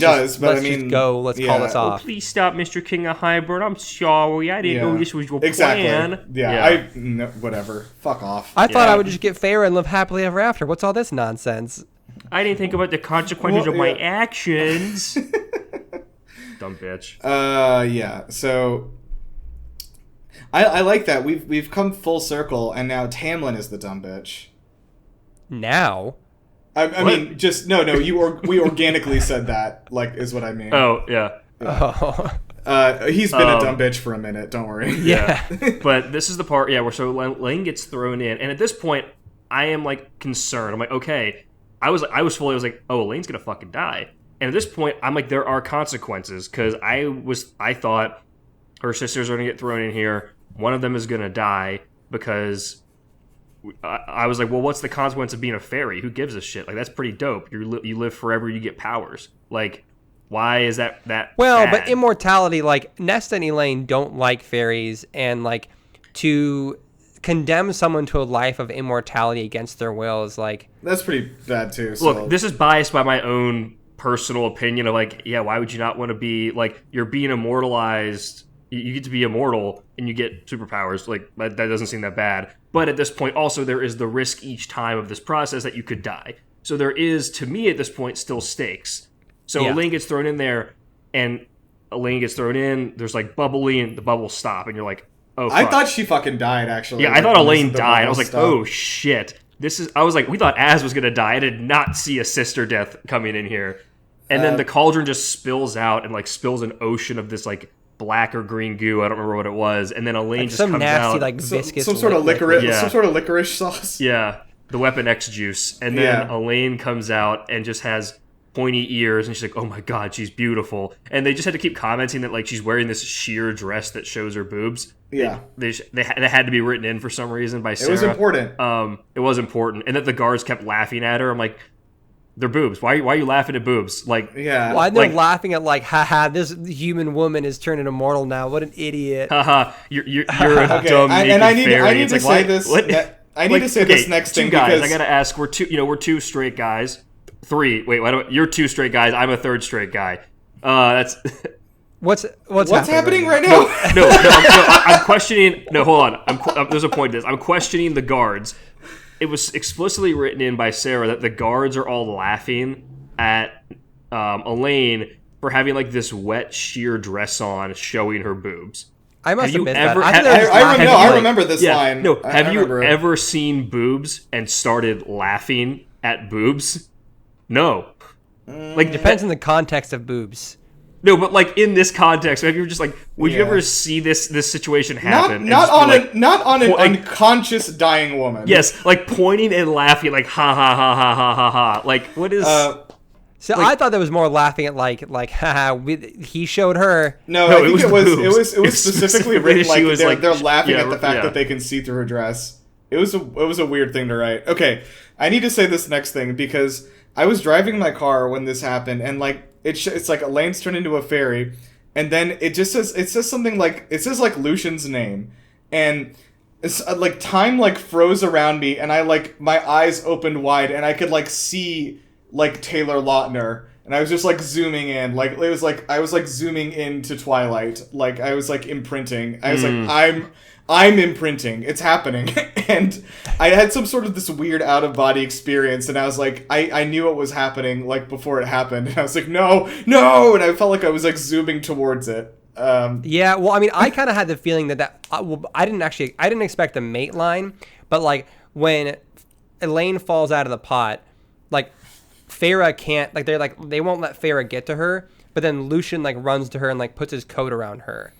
let's I mean, just go. Let's call this off. Oh, please stop, Mr. King of Highburn. I'm sorry. I didn't know this was your plan. Yeah. No, whatever. Fuck off. I thought I would just get Farah and live happily ever after. What's all this nonsense? I didn't think about the consequences of my actions. Dumb bitch. Yeah. So. I like that. We've come full circle, and now Tamlin is the dumb bitch. Now? I mean, just no. We organically said that, like, is what I mean. Oh yeah. He's been a dumb bitch for a minute. Don't worry. Yeah. But this is the part, where so Lane gets thrown in, and at this point, I am like concerned. I'm like, okay. I was like, oh, Lane's gonna fucking die. And at this point, I'm like, there are consequences, because I thought her sisters are gonna get thrown in here. One of them is going to die, because I was like, well, what's the consequence of being a fairy? Who gives a shit? Like, that's pretty dope. You live forever, you get powers. Like, Why is that Well, bad? but immortality, like Nesta and Elaine don't like fairies, and like to condemn someone to a life of immortality against their will is like, That's pretty bad too. So. Look, this is biased by my own personal opinion of like, yeah, why would you not want to be like, you're being immortalized, you get to be immortal and you get superpowers, like that doesn't seem that bad. But at this point also there is the risk each time of this process that you could die. So there is, to me at this point, still stakes. So Yeah. Elaine gets thrown in there and Elaine gets thrown in, there's like bubbly and the bubbles stop and you're like, oh fuck. I thought she fucking died, actually. Yeah, I thought When Elaine the died. I was bubbles like, stopped. oh shit. I was like, we thought Az was gonna die. I did not see a sister death coming in here. And then the cauldron just spills out and like spills an ocean of this like black or green goo. I don't remember what it was. And then Elaine like just some comes nasty out. like viscous some sort of liquid. licorice, Yeah. some sort of licorice sauce. Yeah, the Weapon X juice. And then Yeah. Elaine comes out and just has pointy ears and she's like, oh my god, she's beautiful. And they just had to keep commenting that like she's wearing this sheer dress that shows her boobs. Yeah. They had to be written in for some reason by Sarah. It was important. It was important. And that the guards kept laughing at her. I'm like, they're boobs. Why are you laughing at boobs? Like, Yeah. Why they're like- laughing at like, haha, this human woman is turning immortal now. What an idiot. haha, you're a Okay, dumb naked and I need fairy. to It's say like, this. what? I need to say this okay, next two thing guys. because I gotta ask. We're two straight guys. Three. Wait, you're two straight guys. I'm a third straight guy. That's What's happening right now? I'm questioning. No, hold on. There's a point to this. I'm questioning the guards. It was explicitly written in by Sarah that the guards are all laughing at Elaine for having like this wet sheer dress on, showing her boobs. I must Have you have missed ever- that. have- thought they were just I laughing know, at, I like- remember this line. No, I have you remember it. ever seen boobs and started laughing at boobs? No. Like Depends on the context of boobs. No, but like in this context, have you just like, would you Yeah. ever see this situation happen? and Not just be on like, not on an like- unconscious dying woman. yes, like pointing and laughing, like ha ha ha ha ha ha ha. Like what is? So I thought that was more laughing at like, haha, he showed her. No, No, I think it was the boobs. it was specifically written she like was they're, like- they're laughing yeah, at the fact yeah. that they can see through her dress. It was a weird thing to write. Okay, I need to say this next thing because I was driving my car when this happened, and like it's like Elaine's turned into a fairy, and then it says something like Lucian's name, and it's like time like froze around me, and I like my eyes opened wide, and I could like see like Taylor Lautner. And I was just like zooming in, like it was like I was like zooming into Twilight, like I was like imprinting. I was like, I'm imprinting. It's happening, and I had some sort of this weird out of body experience, and I was like, I knew what was happening like before it happened, and I was like, no, and I felt like I was like zooming towards it. Yeah, well, I mean, I kind of had the feeling that I didn't expect the mate line, but like when Elaine falls out of the pot, like Farah can't, like they won't let Farah get to her, but then Lucian like runs to her and like puts his coat around her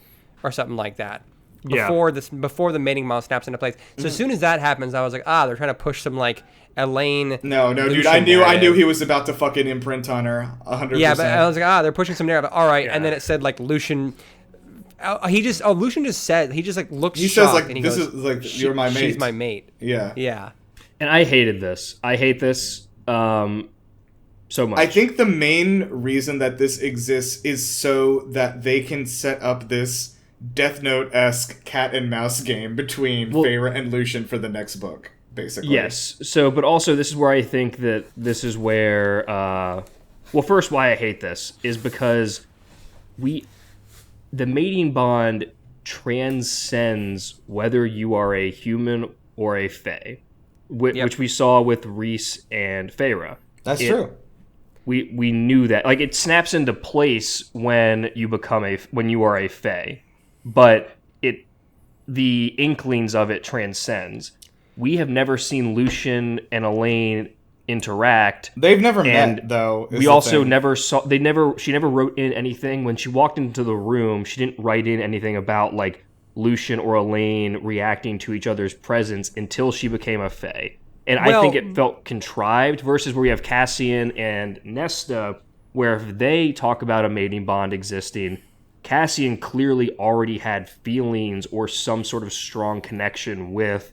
or something like that. Before the mating bond snaps into place. So as soon as that happens, I was like, they're trying to push some like Elaine. No, dude, Lucian I knew narrative. he was about to fucking imprint on her 100%. Yeah, but I was like, they're pushing some narrative. All right, Yeah. and then it said like Lucian. Lucian just said he just like looks. he shocked, says like and he this goes, is like you're my mate. She's my mate. Yeah. Yeah. and I hated this. I hate this so much. I think the main reason that this exists is so that they can set up this Death Note-esque cat and mouse game between Feyre and Lucian for the next book, basically. Yes. So, but also this is where I think that this is where, well, first why I hate this is because the mating bond transcends whether you are a human or a fae, which we saw with Rhys and Feyre. That's true. We knew that. Like, it snaps into place when you are a fae, but the inklings of it transcends. We have never seen Lucian and Elaine interact. They've never And met, though. We also never saw. She never wrote in anything when she walked into the room. She didn't write in anything about like Lucian or Elaine reacting to each other's presence until she became a fae. And I think it felt contrived versus where we have Cassian and Nesta, where if they talk about a mating bond existing, Cassian clearly already had feelings or some sort of strong connection with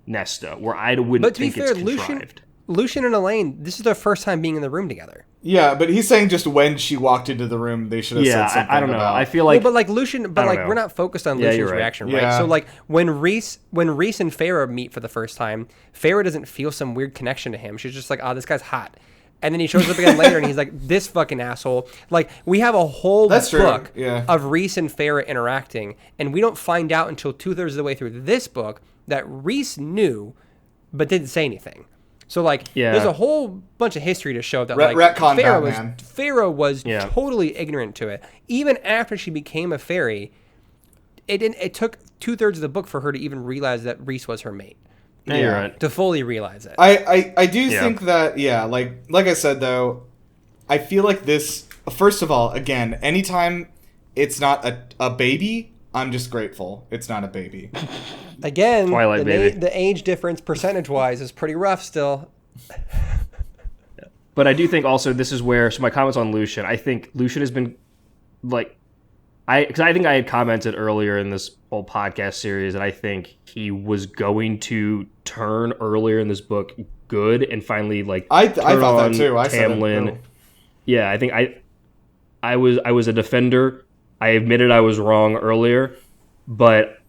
Nesta, where I wouldn't But to be think fair, it's contrived. Lucian and Elaine, this is their first time being in the room together. Yeah, but he's saying just when she walked into the room, they should have said something I don't know. about... I feel like... Well, but like Lucian, but I don't like know. we're not focused on Yeah, Lucian's you're right. reaction, right? Yeah. So like when Reese and Feyre meet for the first time, Feyre doesn't feel some weird connection to him. She's just like, oh, this guy's hot. And then he shows up again later, and he's like, this fucking asshole. Like, we have a whole That's true, book yeah. of Reese and Feyre interacting, and we don't find out until 2/3 of the way through this book that Reese knew, but didn't say anything. So like, there's a whole bunch of history to show that like retcon Batman. Feyre was totally ignorant to it. Even after she became a fairy, it took 2/3 of the book for her to even realize that Reese was her mate. Yeah, you're right. To fully realize it. I do think that, like I said, though, I feel like this, first of all, again, anytime it's not a baby, I'm just grateful it's not a baby. Again, Twilight baby. The age difference percentage-wise is pretty rough still. But I do think also this is where, so my comments on Lucian, I think Lucian has been, like, because I think I had commented earlier in this whole podcast series that I think he was going to turn earlier in this book good and finally, like, I thought that too. I said Tamlin. it. Yeah, I think I was a defender. I admitted I was wrong earlier, but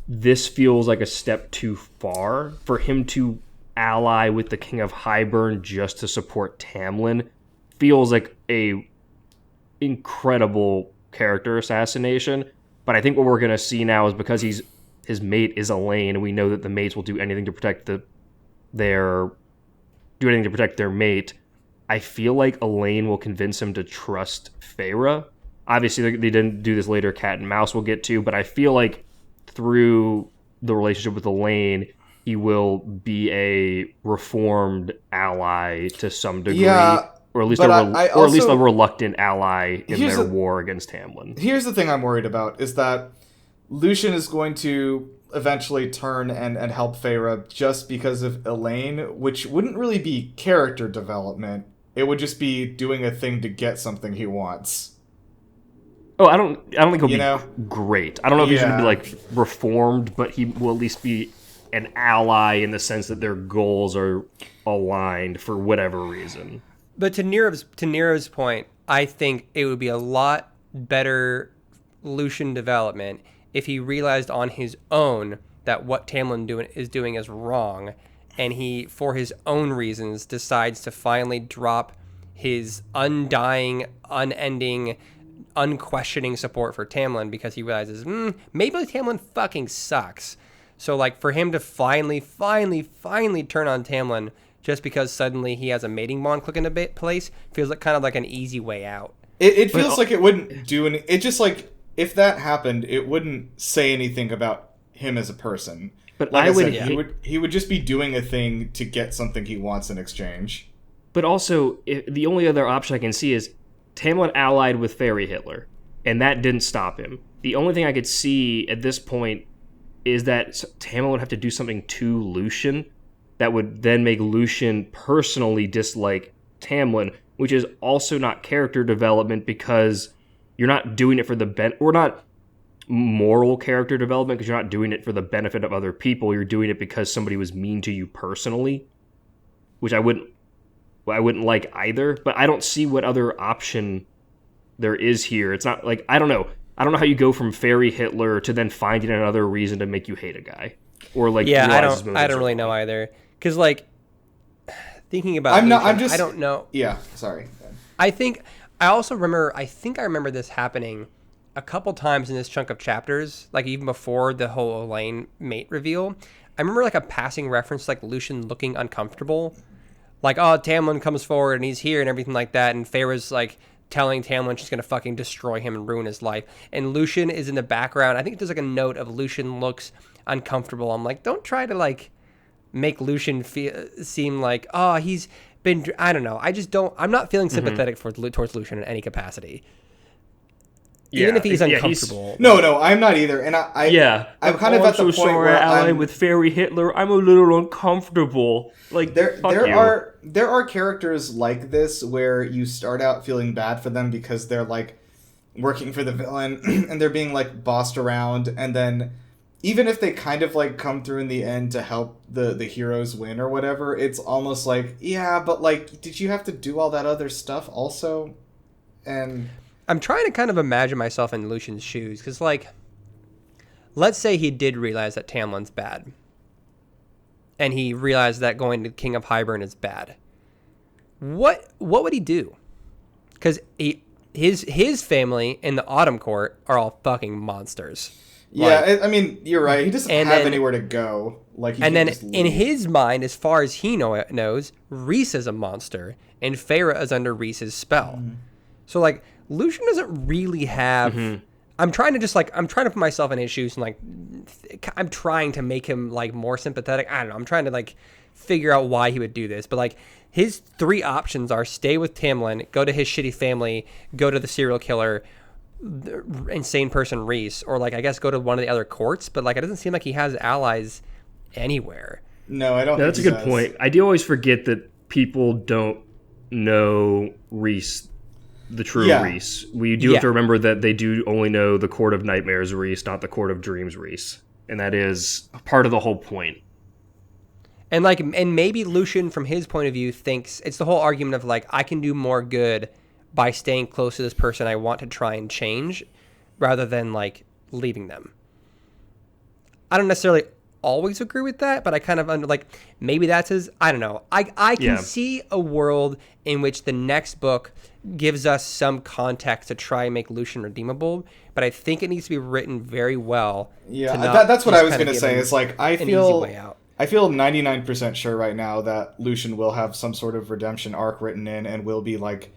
this feels like a step too far for him to ally with the King of Highburn just to support Tamlin. Feels like a incredible character assassination. But I think what we're going to see now is because his mate is Elaine, and we know that the mates will do anything to protect their mate. I feel like Elaine will convince him to trust Feyre. Obviously, they didn't do this later. Cat and Mouse we'll get to, but I feel like through the relationship with Elaine, he will be a reformed ally to some degree, or at least a reluctant ally in their war against Tamlin. Here's the thing I'm worried about is that Lucian is going to eventually turn and help Feyre just because of Elaine, which wouldn't really be character development. It would just be doing a thing to get something he wants. Oh, I don't think he'll be great. I don't know if he's going to be like reformed, but he will at least be an ally in the sense that their goals are aligned for whatever reason. But to Nirav's point, I think it would be a lot better Lucian development if he realized on his own that what Tamlin is doing is wrong, and he, for his own reasons, decides to finally drop his undying, unending, unquestioning support for Tamlin because he realizes, maybe Tamlin fucking sucks. So, like, for him to finally turn on Tamlin just because suddenly he has a mating bond click into place feels like kind of like an easy way out. It feels like it wouldn't do any... It just, like, if that happened, it wouldn't say anything about him as a person. But like I said, he would just be doing a thing to get something he wants in exchange. But also, the only other option I can see is Tamlin allied with Fairy Hitler, and that didn't stop him. The only thing I could see at this point is that Tamlin would have to do something to Lucian that would then make Lucian personally dislike Tamlin, which is also not character development because you're not doing it for or not moral character development because you're not doing it for the benefit of other people. You're doing it because somebody was mean to you personally, which I wouldn't like either. But I don't see what other option there is here. It's not like I don't know how you go from Fairy Hitler to then finding another reason to make you hate a guy or like I don't really know either because like thinking about I don't know. Yeah, sorry. I remember this happening a couple times in this chunk of chapters, like even before the whole Elaine mate reveal. I remember like a passing reference like Lucian looking uncomfortable. Like, oh, Tamlin comes forward and he's here and everything like that. And Feyre's like telling Tamlin she's going to fucking destroy him and ruin his life. And Lucian is in the background. I think there's like a note of Lucian looks uncomfortable. I'm like, don't try to like make Lucian seem like, oh, he's been, I don't know. I'm not feeling sympathetic towards Lucian in any capacity. Even if he's uncomfortable. No, I'm not either. And I'm kind of at the point where I'm with Fairy Hitler. I'm a little uncomfortable. Like there are characters like this where you start out feeling bad for them because they're like working for the villain and they're being like bossed around, and then even if they kind of like come through in the end to help the heroes win or whatever, it's almost like, yeah, but like, did you have to do all that other stuff also? And I'm trying to kind of imagine myself in Lucian's shoes, because like, let's say he did realize that Tamlin's bad, and he realized that going to King of Hybern is bad. What would he do? Because his family in the Autumn Court are all fucking monsters. yeah, Like, I mean, you're right. He doesn't have anywhere to go. Like, he and can then just in leave. his mind, as far as he knows, Reese is a monster, and Feyre is under Reese's spell. So like, Lucian doesn't really have. I'm trying to put myself in his shoes and like, I'm trying to make him like more sympathetic. I don't know. I'm trying to like figure out why he would do this, but like, his three options are stay with Tamlin, go to his shitty family, go to the serial killer, the insane person Reese, or like, I guess go to one of the other courts. But like, it doesn't seem like he has allies anywhere. No, I don't. No, think that's a he good does. point. I do always forget that people don't know Reese, the true Yeah. Reese. We do have to remember that they do only know the Court of Nightmares Reese, not the Court of Dreams Reese. And that is part of the whole point. And like, and maybe Lucian, from his point of view, thinks it's the whole argument of like, I can do more good by staying close to this person I want to try and change, rather than like leaving them. I don't necessarily always agree with that, but I kind of like, maybe that's his. I don't know. I can see a world in which the next book gives us some context to try and make Lucian redeemable, but I think it needs to be written very well. Yeah, to not that's what just I was kinda gonna give say. him It's like an easy way out. I feel 99% sure right now that Lucian will have some sort of redemption arc written in and will be like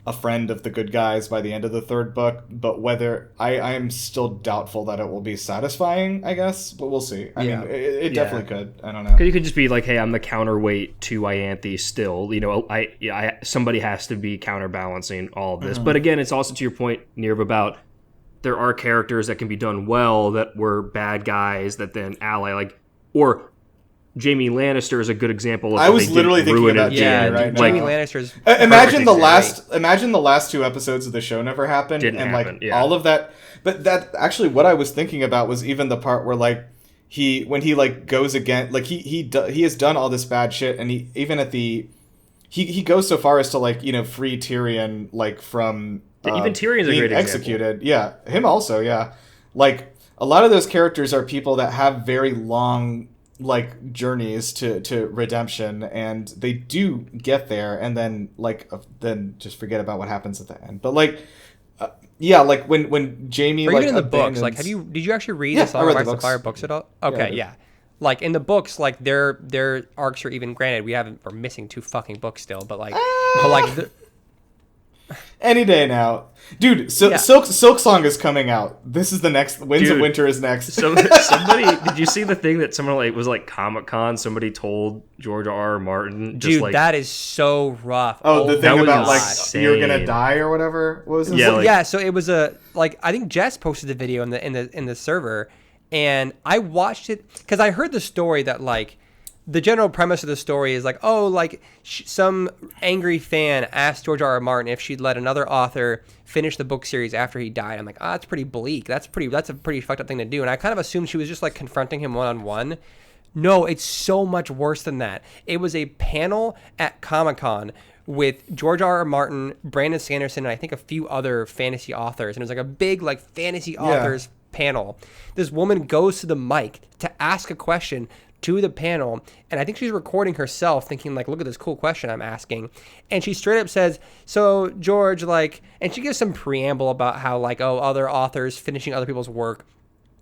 a friend of the good guys by the end of the third book. But whether I am still doubtful that it will be satisfying, I guess. But we'll see. I mean, it definitely could. I don't know. Because you could just be like, hey, I'm the counterweight to Ianthe still. You know, I somebody has to be counterbalancing all of this. But again, it's also to your point, Nirav, about there are characters that can be done well that were bad guys that then ally, like, or Jaime Lannister is a good example of I was literally thinking about Yeah, Jaime right now. Jaime Lannister's Imagine perfect imagine the last two episodes of the show never happened, Didn't and happen, like yeah. all of that. But that actually, what I was thinking about was even the part where like when he like goes again, like he has done all this bad shit, and he even at the he goes so far as to like free Tyrion like from even Tyrion's a being great example. executed. Yeah, him also. Yeah, like a lot of those characters are people that have very long like journeys to redemption, and they do get there and then then just forget about what happens at the end. But like yeah, like when Jaime or like even in the books, abandons- like did you actually read Yeah, the Song I of read the Ice and books. Fire books at all? I Okay, did. yeah. Like in the books, like their arcs are even, granted we're missing 2 fucking books still, but like any day now, dude. Yeah. Silk Song is coming out. This is the next. Winds of Dude. Winter is next. Somebody, did you see the thing that someone like was like Comic-Con? Somebody told George R. Martin, just dude, like, that is so rough. Oh, the that thing was about like insane. you're gonna die or whatever. What was this? Yeah, Well, like- yeah, so it was I think Jess posted the video in the server, and I watched it because I heard the story that like the general premise of the story is like, oh, like some angry fan asked George R. R. Martin if she'd let another author finish the book series after he died. I'm like, that's pretty bleak. That's a pretty fucked up thing to do. And I kind of assumed she was just like confronting him one-on-one. No, it's so much worse than that. It was a panel at Comic-Con with George R. R. Martin, Brandon Sanderson, and I think a few other fantasy authors. And it was like a big like fantasy authors panel. This woman goes to the mic to ask a question to the panel, and I think she's recording herself thinking like, look at this cool question I'm asking. And she straight up says, so George, like, and she gives some preamble about how like, oh, other authors finishing other people's work.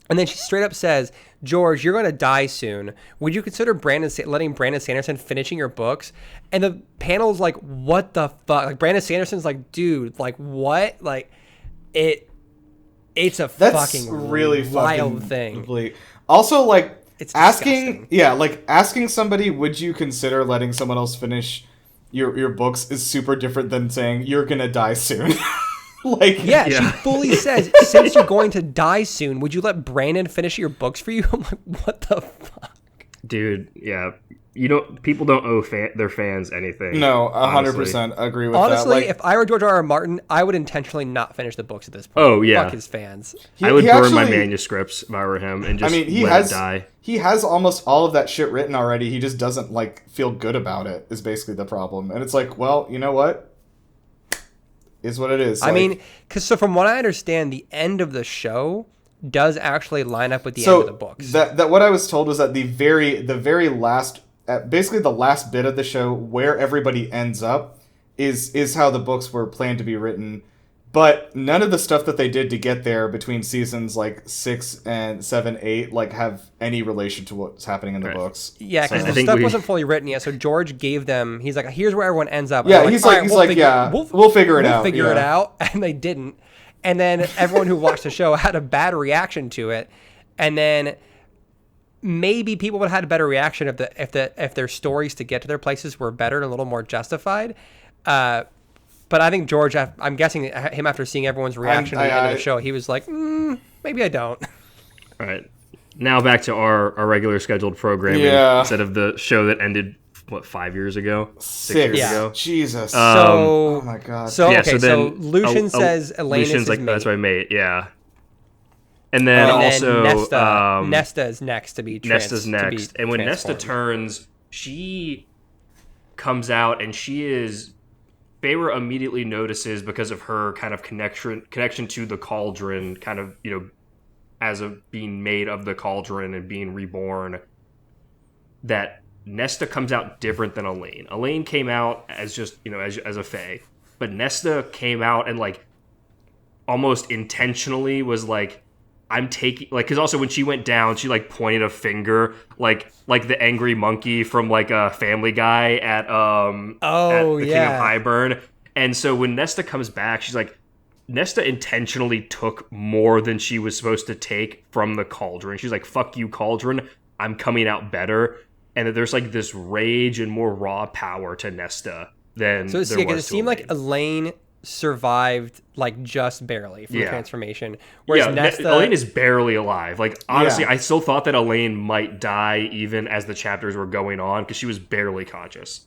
And then she straight up says, George, you're going to die soon. Would you consider letting Brandon Sanderson finishing your books? And the panel's like, what the fuck? Like, Brandon Sanderson's like, dude, like, what? Like, it's a That's fucking really wild fucking thing. bleak. Also, like It's asking, disgusting. asking somebody, would you consider letting someone else finish your books is super different than saying you're gonna die soon. Like, Yeah, Yeah. she fully says, since you're going to die soon, would you let Brandon finish your books for you? I'm like, what the fuck? dude, yeah. people don't owe their fans anything. No, honestly. 100% agree with Honestly, that. if I were George R. R. Martin, I would intentionally not finish the books at this point. Oh, yeah. Fuck his fans. I would he burn my actually- manuscripts if I were him and just he let has it die. he has almost all of that shit written already. He just doesn't like feel good about it. Is basically the problem. And it's like, well, you know what? Is what it is. I Like, mean, because so from what I understand, the end of the show does actually line up with the end of the books. That what I was told was that the very last, basically the last bit of the show where everybody ends up is how the books were planned to be written. But none of the stuff that they did to get there between seasons like 6 and 7, 8 like have any relation to what's happening in the books. Yeah, because I the think stuff we- wasn't fully written yet. So George gave them. He's like, "Here's where everyone ends up." And Yeah, they're he's "All like, right, we'll figure it out. Figure it Yeah. out, and they didn't. And then everyone who watched the show had a bad reaction to it. And then maybe people would have had a better reaction if their stories to get to their places were better and a little more justified. But I think George, I'm guessing him after seeing everyone's reaction at the end of the show, he was like, maybe I don't. All right. Now back to our regular scheduled programming instead of the show that ended, 5 years ago? 6 years ago? Jesus. So, oh my God. So, Yeah, okay, so so then Lucian says Elena's Lucian's his like, mate. that's my mate, yeah. And then And also then Nesta is next to be Nesta's next. And when Nesta transformed. turns, she comes out and she is... Feyre immediately notices because of her kind of connection to the cauldron, kind of, as of being made of the cauldron and being reborn, that Nesta comes out different than Elaine. Elaine came out as just, as a Fae. But Nesta came out and, like, almost intentionally was like, I'm taking, like, because also when she went down, she, like, pointed a finger, like the angry monkey from, like, a Family Guy at the King of Highburn. And so when Nesta comes back, she's like, Nesta intentionally took more than she was supposed to take from the cauldron. She's like, fuck you, cauldron. I'm coming out better. And that there's, like, this rage and more raw power to Nesta than So there was it seemed like Elaine survived, like, just barely from the transformation. Whereas Nesta... Elaine is barely alive. Like, honestly, Yeah. I still thought that Elaine might die even as the chapters were going on because she was barely conscious.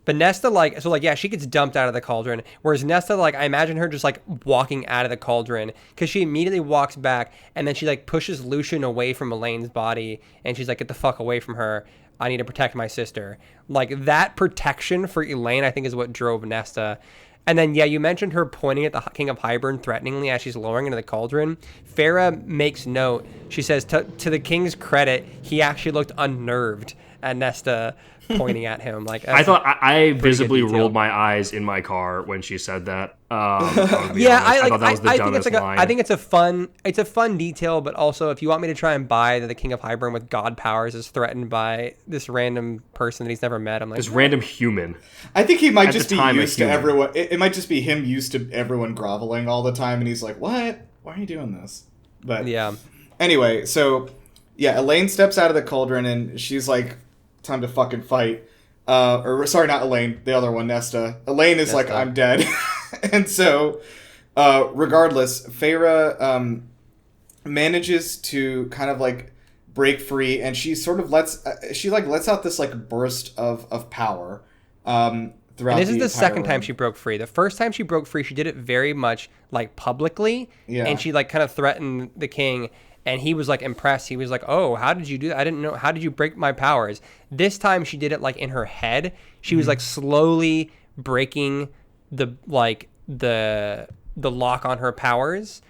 But Nesta, she gets dumped out of the cauldron. Whereas Nesta, like, I imagine her just, like, walking out of the cauldron because she immediately walks back and then she, like, pushes Lucian away from Elaine's body and she's like, get the fuck away from her. I need to protect my sister. Like, that protection for Elaine, I think, is what drove Nesta. And then, you mentioned her pointing at the King of Highburn threateningly as she's lowering into the cauldron. Farah makes note. She says, to the king's credit, he actually looked unnerved at Nesta pointing at him. Like, I thought I visibly detail. rolled my eyes in my car when she said that. I thought that was the think dumbest it's line. I think it's a fun detail, but also if you want me to try and buy that the King of Highburn with god powers is threatened by this random person that he's never met, I'm like, this random human. I think he might At just the be time, a used to human. everyone. It might just be him used to everyone groveling all the time, and he's like, "What? Why are you doing this?" But yeah. anyway, so Elaine steps out of the cauldron, and she's like, "Time to fucking fight." Or sorry, not Elaine, the other one, Nesta. Elaine is like, "I'm dead," and so regardless, Feyre manages to kind of like break free, and she sort of lets out this like burst of power. Throughout And this is the entire second time room. she broke free. The first time she broke free, she did it very much like publicly, and she like kind of threatened the king, and he was like impressed. He was like, "Oh, how did you do that? I didn't know. How did you break my powers?" This time she did it like in her head. She was like slowly breaking the lock on her powers,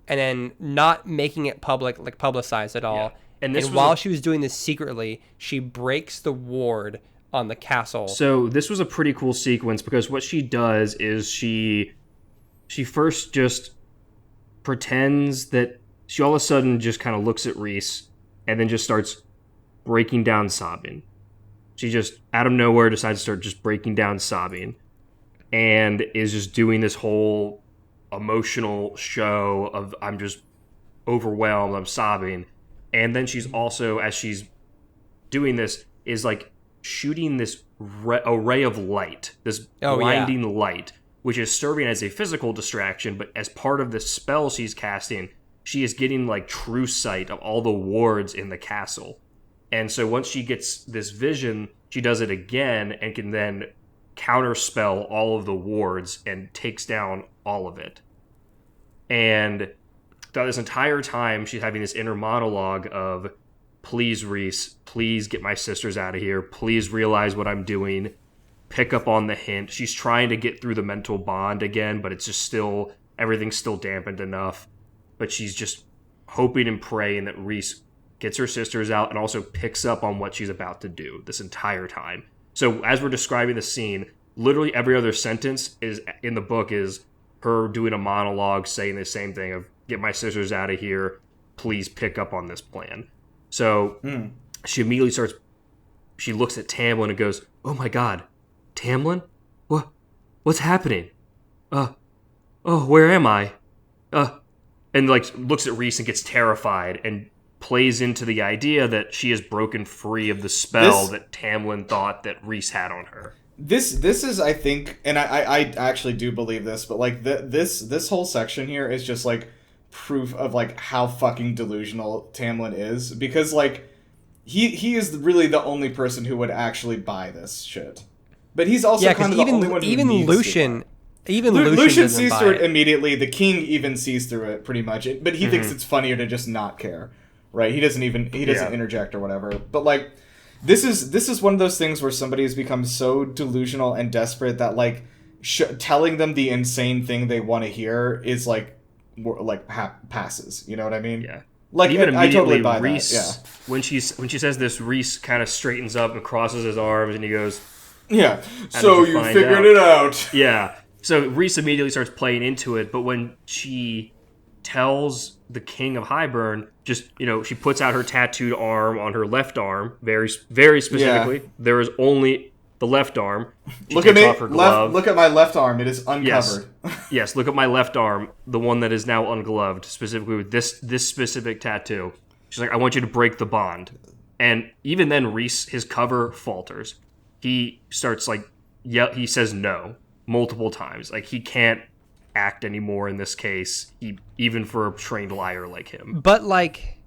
and then not making it publicized at all. Yeah. And And, this was while a- she was doing this secretly, she breaks the ward on the castle. So this was a pretty cool sequence because what she does is she first just pretends that she all of a sudden just kind of looks at Rhys and then just starts breaking down sobbing. She just out of nowhere decides to start just breaking down sobbing and is just doing this whole emotional show of I'm just overwhelmed, I'm sobbing. And then she's also, as she's doing this, is like shooting this a ray of light, this blinding light, which is serving as a physical distraction, but as part of the spell she's casting, she is getting like true sight of all the wards in the castle. And so once she gets this vision, she does it again and can then counterspell all of the wards and takes down all of it. And throughout this entire time, she's having this inner monologue of, please, Reese, please get my sisters out of here. Please realize what I'm doing. Pick up on the hint. She's trying to get through the mental bond again, but it's just still, everything's still dampened enough. But she's just hoping and praying that Reese gets her sisters out and also picks up on what she's about to do this entire time. So as we're describing the scene, literally every other sentence is in the book is her doing a monologue saying the same thing of, get my sisters out of here. Please pick up on this plan. So she immediately starts, she looks at Tamlin and goes, oh my God, Tamlin? What's happening? Where am I? And like looks at Reese and gets terrified and plays into the idea that she has broken free of the spell that Tamlin thought that Reese had on her. This is, I think, and I actually do believe this, but like this whole section here is just like proof of like how fucking delusional Tamlin is, because like he is really the only person who would actually buy this shit. But he's also kind of the only one who needs Lucian. to. Even Lucian doesn't sees buy through it immediately. The king even sees through it pretty much. But he thinks it's funnier to just not care, right? He doesn't interject or whatever. But like, this is one of those things where somebody has become so delusional and desperate that like telling them the insane thing they want to hear is like passes. You know what I mean? Yeah. Like even I totally buy Reese, that. Yeah. When she says this, Reese kind of straightens up and crosses his arms and he goes, "Yeah, so you figured it out." Yeah. So Reese immediately starts playing into it, but when she tells the King of Highburn, just, she puts out her tattooed arm on her left arm, very, very specifically. Yeah. There is only the left arm. She look at me. Off her glove. Look at my left arm. It is uncovered. Yes, look at my left arm, the one that is now ungloved, specifically with this specific tattoo. She's like, I want you to break the bond. And even then, Reese, his cover falters. He starts he says no multiple times. Like, he can't act anymore in this case, even for a trained liar like him. But like,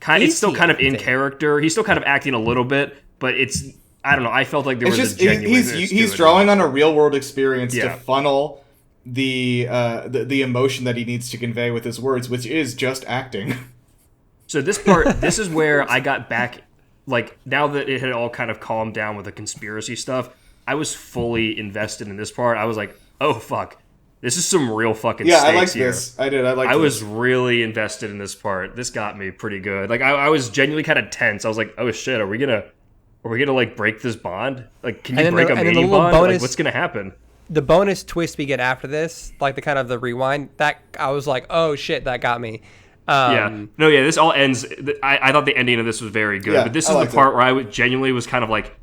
it's still kind of in character. He's still kind of acting a little bit, but it's, I don't know. I felt like there was a genuineness to it. He's drawing on a real world experience to funnel the emotion that he needs to convey with his words, which is just acting. So this is where I got back. Like, now that it had all kind of calmed down with the conspiracy stuff, I was fully invested in this part. I was like, oh, fuck. This is some real fucking stakes I liked here. This. I did. I was really invested in this part. This got me pretty good. Like, I was genuinely kind of tense. I was like, oh, shit, are we gonna like break this bond? Like, can you break a mating bond? Like, what's gonna happen? The bonus twist we get after this, like the rewind, that I was like, oh, shit, that got me. This all ends. I thought the ending of this was very good, but this is the part where I genuinely was kind of like,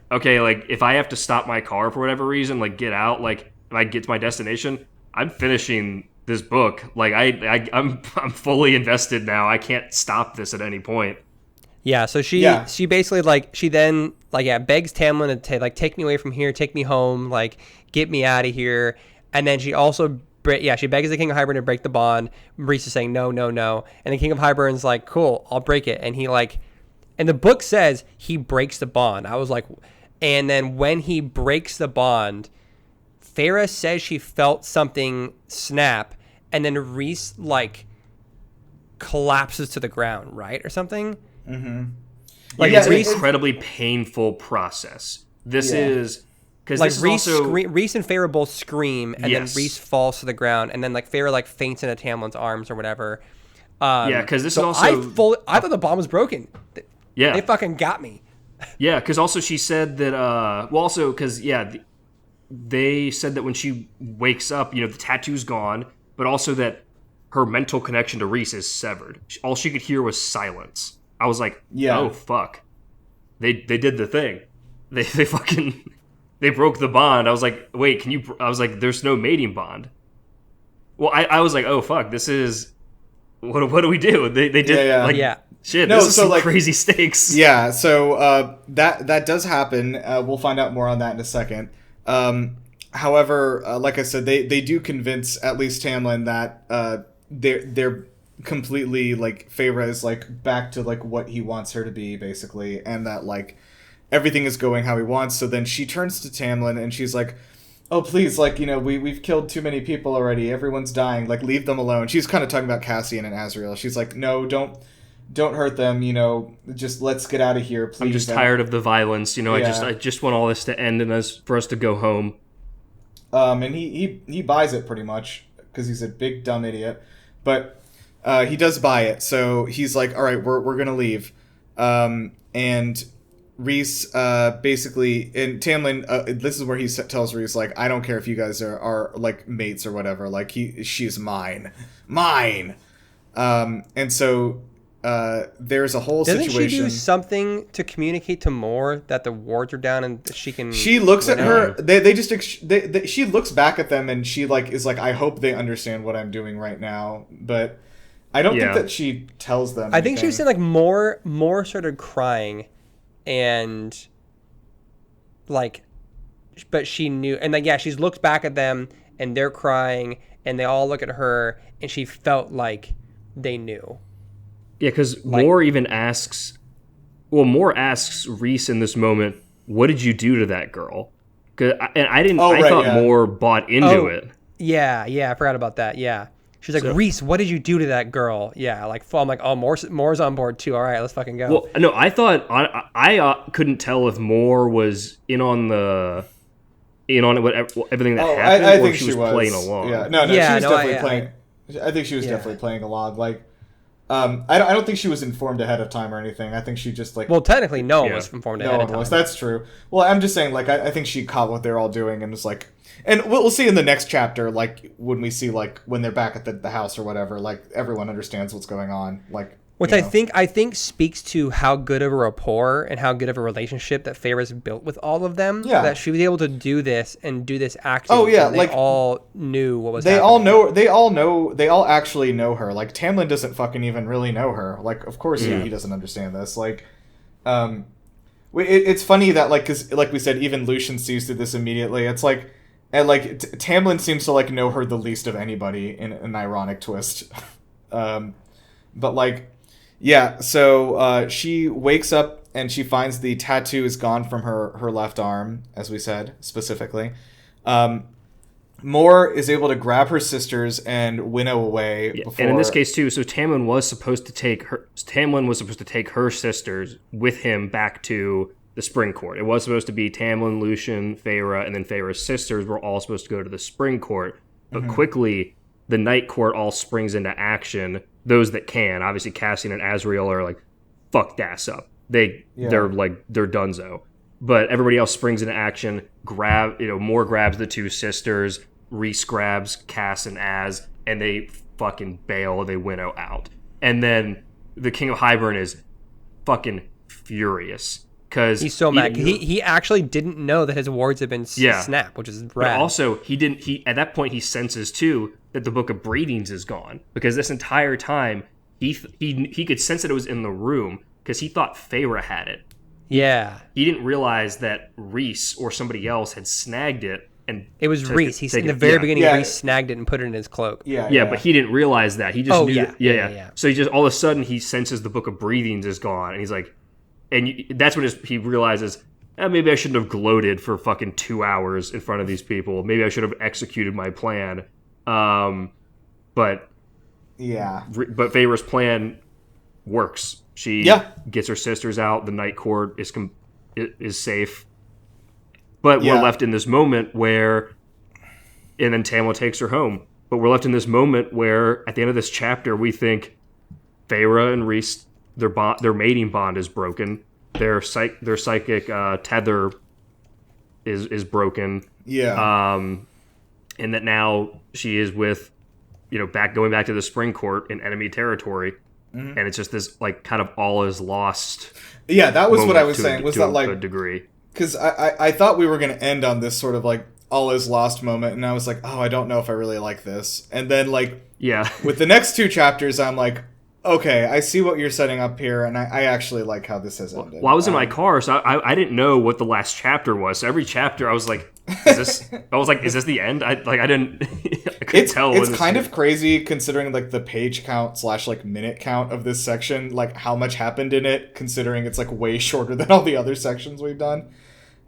okay, like, if I have to stop my car for whatever reason, like, get out, like, if I get to my destination, I'm finishing this book. Like, I'm fully invested now. I can't stop this at any point. Yeah, so she basically begs Tamlin to take me away from here, take me home, like, get me out of here, and then she also. She begs the King of Highburn to break the bond. Reese is saying, no. And the King of Hightburn's like, cool, I'll break it. And he and the book says he breaks the bond. I was like, and then when he breaks the bond, Farah says she felt something snap. And then Reese, collapses to the ground, right? Or something. Mm-hmm. It's an incredibly painful process. This is... Because Reese and Farah both scream, and then Reese falls to the ground, and then Farah faints into Tamlin's arms or whatever. Because this is also... I thought the bomb was broken. Yeah. They fucking got me. Yeah, because also she said that... they said that when she wakes up, the tattoo's gone, but also that her mental connection to Reese is severed. All she could hear was silence. I was like, oh, fuck. They did the thing. They fucking... They broke the bond. I was like, wait, can you... I was like, there's no mating bond. Well, I was like, oh, fuck, this is... What do we do? They did... Shit, this is some crazy stakes. Yeah, so that does happen. We'll find out more on that in a second. However, like I said, they do convince at least Tamlin that completely like Feyre is like back to like what he wants her to be basically, and that like everything is going how he wants. So then she turns to Tamlin and she's like, oh please, like, you know, we've killed too many people already, everyone's dying, like leave them alone. She's kind of talking about Cassian and Azriel. She's like, no, don't hurt them, you know, just let's get out of here, please. I'm just tired of the violence, you know. Yeah. I just want all this to end and for us to go home. And he buys it pretty much because he's a big dumb idiot, but he does buy it. So he's like, all right, we're gonna leave. And Rhys basically, and Tamlin, this is where he tells Rhys like, I don't care if you guys are like mates or whatever, like she's mine. And so there's a whole Doesn't situation. she do something to communicate to Moore that the wards are down and that she can? She looks at her. She looks back at them and she like is like, I hope they understand what I'm doing right now. But I don't think that she tells them. I think she was saying like Moore started crying, and like, but she knew, and like yeah, she's looked back at them and they're crying and they all look at her and she felt like they knew. Yeah, because Moore even asks, Moore asks Rhys in this moment, what did you do to that girl? I thought Moore bought into it. Yeah, I forgot about that, yeah. She's like, Rhys, what did you do to that girl? Yeah, like, I'm like, oh, Moore's on board too. All right, let's fucking go. Well, no, I thought, I couldn't tell if Moore was in on everything that happened, I or think if she was playing along. Yeah, no, she was definitely playing. I think she was definitely playing along. Like, I don't think she was informed ahead of time or anything. I think she just like. Well, technically, no one was informed ahead of time. That's true. Well, I'm just saying, like, I think she caught what they're all doing and was like, and we'll see in the next chapter, like when we see like when they're back at the house or whatever, like everyone understands what's going on, like. Which I think speaks to how good of a rapport and how good of a relationship that Feyre's built with all of them. Yeah. That she was able to do this and do this acting. Oh yeah, they like all knew what was they happening. all know. They all actually know her. Like Tamlin doesn't fucking even really know her. Like of course he doesn't understand this. Like, it's funny that like because like we said, even Lucian sees through this immediately. It's like, and like Tamlin seems to like know her the least of anybody in an ironic twist. But like. Yeah, so she wakes up and she finds the tattoo is gone from her left arm, as we said, specifically. Moore is able to grab her sisters and winnow away. Yeah, before... and in this case too, so Tamlin was supposed to take her sisters with him back to the Spring Court. It was supposed to be Tamlin, Lucian, Feyre, and then Feyre's sisters were all supposed to go to the Spring Court. But quickly, the Night Court all springs into action. Those that can, obviously Cassian and Azriel are like, fuck das up. They're donezo. But everybody else springs into action. Moore grabs the two sisters. Rhys grabs Cass and Az, and they fucking bail. They winnow out. And then the King of Hybern is fucking furious. Because he's so mad. He actually didn't know that his wards had been snapped, which is rad. But also, he at that point he senses too that the Book of Breedings is gone, because this entire time he could sense that it was in the room because he thought Feyre had it. Yeah. He didn't realize that Rhys or somebody else had snagged it, and it was Rhys. He's in the very beginning. Rhys snagged it and put it in his cloak. Yeah, but he didn't realize that. He just knew. Yeah. So he just all of a sudden he senses the Book of Breedings is gone, and he's like. And that's when he realizes, maybe I shouldn't have gloated for fucking 2 hours in front of these people. Maybe I should have executed my plan. But Feyre's plan works. She gets her sisters out. The Night Court is safe. But we're left in this moment where, and then Tamlin takes her home. But we're left in this moment where, at the end of this chapter, we think Feyre and Rhys. Their mating bond is broken. Their psychic tether is broken. Yeah. And that now she is with, going back to the Spring Court in enemy territory, and it's just this like kind of all is lost. Yeah, that was what I was saying. Was that like a degree? Because I thought we were going to end on this sort of like all is lost moment, and I was like, oh, I don't know if I really like this. And then like with the next two chapters, I'm like. Okay, I see what you're setting up here, and I actually like how this has ended. Well, I was in my car, so I didn't know what the last chapter was. So every chapter, I was like, "Is this?" I was like, "Is this the end?" I didn't. I couldn't tell. It's kind of crazy considering like the page count / like minute count of this section, like how much happened in it. Considering it's like way shorter than all the other sections we've done.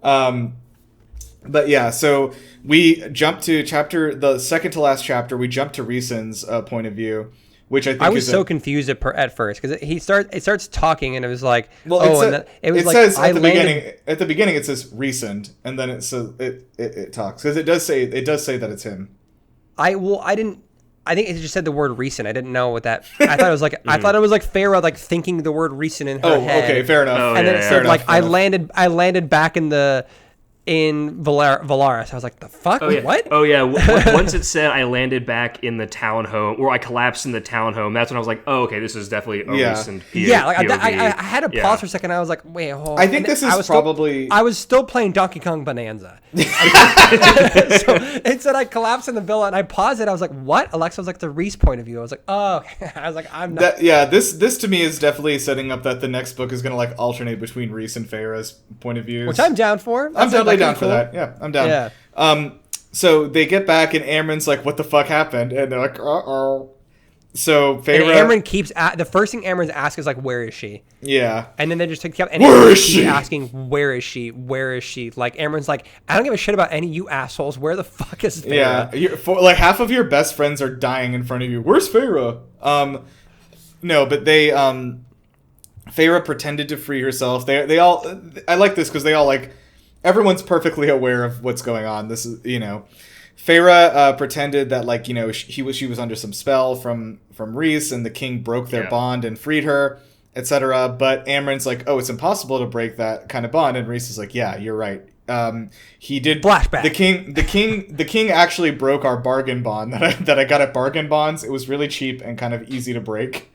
But yeah, so we jump to the second to last chapter. We jump to Rhysand's point of view. Which I think I was so confused at first because it starts talking and it was like, well, it says at the beginning it says Rhysand, and then it talks because it does say that it's him. I think it just said the word Rhysand. I didn't know what that. I thought it was like I thought it was like Farah like thinking the word Rhysand in her head. Okay, fair enough. And then it said like I landed back in Valaris. I was like, the fuck? Oh, yeah. What? Oh, yeah. Once it said I landed back in the townhome, or I collapsed in the townhome, that's when I was like, oh, okay, this is definitely a recent POV. Yeah, like I had to pause for a second. I was like, wait, hold on. I think this is probably... I was still playing Donkey Kong Bonanza. So it said I collapsed in the villa, and I paused it. I was like, what? Alexa was like, the Rhys point of view. I was like, oh, okay. I was like, I'm not... This to me is definitely setting up that the next book is going to like alternate between Rhys and Farah's point of views. Which I'm down for. I'm totally down for that. Yeah, I'm down. Yeah. So they get back and Amren's like, what the fuck happened? And they're like, uh-oh. So Farah... And Amren keeps... the first thing Amren's asks is like, where is she? Yeah. And then they just kept... And where is she? Asking, where is she? Where is she? Like, Amren's like, I don't give a shit about any of you assholes. Where the fuck is Farah? Yeah. Like, half of your best friends are dying in front of you. Where's Farah? No, but they... Farah pretended to free herself. They all... I like this because they all, like... Everyone's perfectly aware of what's going on. This is, Farah pretended that, like, she was under some spell from Rhys, and the king broke their bond and freed her, etc. But Amren's like, oh, it's impossible to break that kind of bond, and Rhys is like, yeah, you're right. He did. Flashback. The king actually broke our bargain bond that I got at Barg'n Bonds. It was really cheap and kind of easy to break.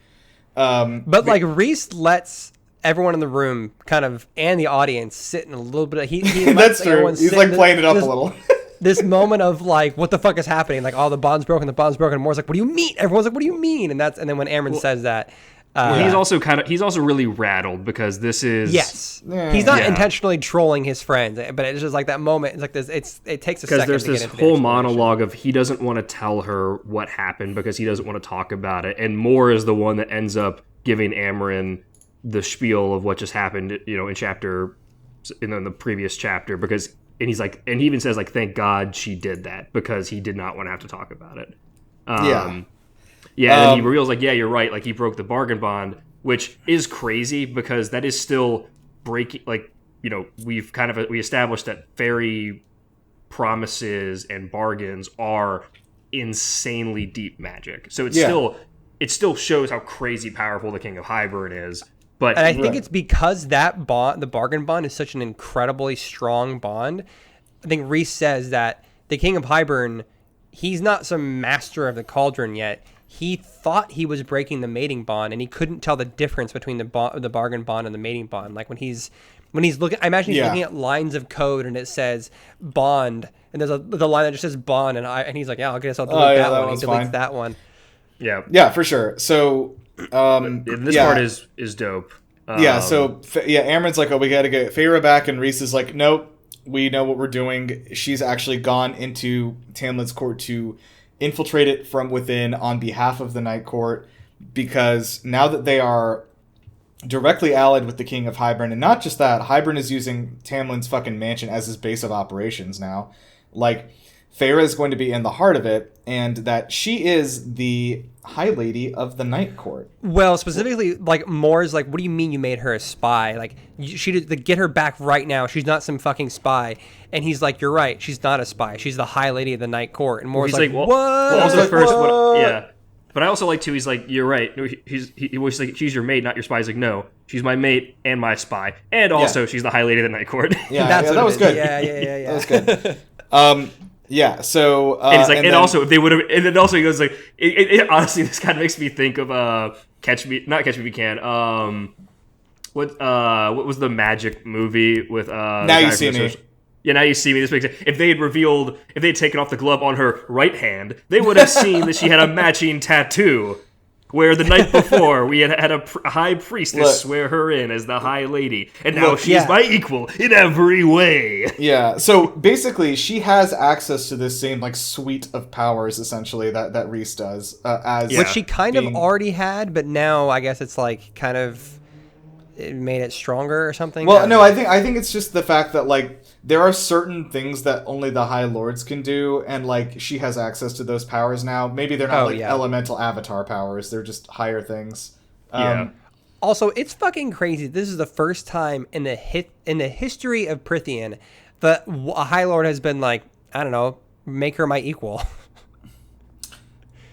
But like Rhys lets everyone in the room kind of and the audience sit in a little bit of he that's true. He's like playing it up a little. This moment of like, what the fuck is happening? Like, oh, the bond's broken. And Moore's like, what do you mean? Everyone's like, what do you mean? And then when Amren says that, he's also really rattled because this is he's not intentionally trolling his friends, but it's just like that moment. It's like this. It takes a second. Because there's this whole monologue of he doesn't want to tell her what happened because he doesn't want to talk about it, and Moore is the one that ends up giving Amren the spiel of what just happened, in the previous chapter, and he's like, and he even says like, thank God she did that because he did not want to have to talk about it. And then he reveals like, yeah, you're right. Like he broke the bargain bond, which is crazy because that is still breaking. Like, we established that fairy promises and bargains are insanely deep magic. So it still shows how crazy powerful the King of Hybern is. And I think it's because that bond, the bargain bond, is such an incredibly strong bond. I think Rhys says that the King of Hybern, he's not some master of the cauldron yet. He thought he was breaking the mating bond, and he couldn't tell the difference between the bargain bond and the mating bond. Like when he's looking, I imagine he's looking at lines of code, and it says bond, and there's a line that just says bond, and he's like, yeah, I guess I'll delete that one. He deletes that one. Yeah, for sure. So. This part is dope. Amren's like, oh, we gotta get Farah back, and Rhys is like, nope, we know what we're doing. She's actually gone into Tamlin's court to infiltrate it from within on behalf of the Night Court, because now that they are directly allied with the King of Hybern, and not just that, Hybern is using Tamlin's fucking mansion as his base of operations now. Like, Farah is going to be in the heart of it, and that she is the High Lady of the Night Court. Well, specifically, like, Moore's like, what do you mean you made her a spy? Like, she did get her back right now. She's not some fucking spy. And he's like, you're right. She's not a spy. She's the High Lady of the Night Court. And Moore's like, what? But I also like, too, he's like, you're right. He was like, she's your mate, not your spy. He's like, no, she's my mate and my spy. And also, she's the High Lady of the Night Court. That was good. Yeah. That was good. Yeah, so and he's like, and also if they would have, and then also he goes like, it honestly, this kind of makes me think of Catch Me If You Can. What was the magic movie with Now You See Me? Yeah, Now You See Me. This makes it, if they had taken off the glove on her right hand, they would have seen that she had a matching tattoo. where the night before we had a high priestess Look. swear her in as the High Lady, and now Look, she's my equal in every way. Yeah, so basically, she has access to this same like suite of powers, essentially that Reese does, as Which she kind of being- already had, but now I guess it's like kind of it made it stronger or something. Well, don't no, know. I think it's just the fact that like there are certain things that only the High Lords can do, and like she has access to those powers now. Maybe they're not elemental avatar powers; they're just higher things. Yeah. Also, it's fucking crazy. This is the first time in the history of Prithian that a High Lord has been like, I don't know, make her my equal.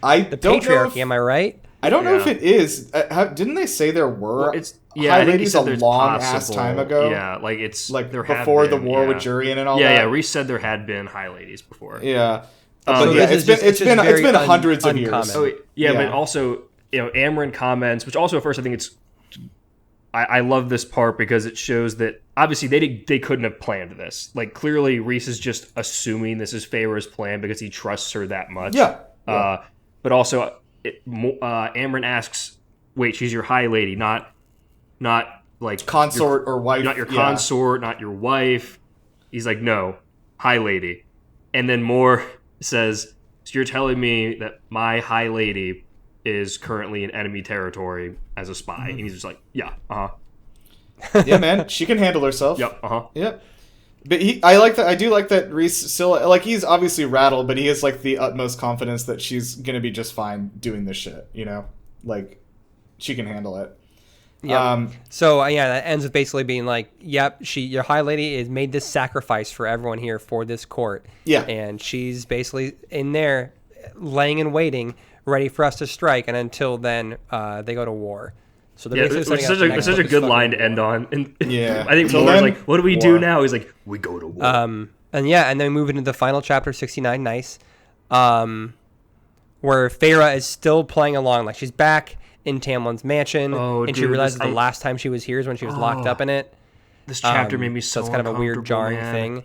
I The don't know. patriarchy, am I right? I don't know if Yeah. it is. Didn't they say there were I High think he Ladies said a there's long ass possible. time ago? Yeah, like it's Like there have before the been, war yeah. with Jurian and all Yeah, that. yeah. Reese said there had been High Ladies before. Yeah. So But yeah, this is it's just been very hundreds of years. uncommon. Oh, yeah, Yeah. but also, Amryn comments, which also at first I think it's. I love this part because it shows that obviously they couldn't have planned this. Like clearly Reese is just assuming this is Feyre's plan because he trusts her that much. Yeah. But also, Amryn asks, "Wait, she's your High Lady, not like Consort or wife. not your yeah. consort, not your wife." He's like, "No, High Lady." And then Moore says, "So you're telling me that my High Lady is currently in enemy territory as a spy?" And he's just like, "Yeah, Yeah, man, she can handle herself. yep, Yep. But I like that. I do like that Reese still like he's obviously rattled, but he has like the utmost confidence that she's gonna be just fine doing this shit. You know, like she can handle it. Yeah. So that ends with basically being like, "Yep, your High Lady has made this sacrifice for everyone here for this court." Yeah. And she's basically in there, laying and waiting, ready for us to strike. And until then, they go to war. So they're Yeah, basically it's setting up the next such a book is good fucking line to war. end on. And Yeah. I think Till Moore's then, like, "What do we war. do now?" He's like, "We go to war." And then we move into the final chapter, 69. Nice. Where Feyre is still playing along, like she's back in Tamlin's mansion, Oh, and she dude, realizes this- the last time she was here is when she was locked up in it. This chapter made me so it's kind of a weird, uncomfortable, jarring man. thing.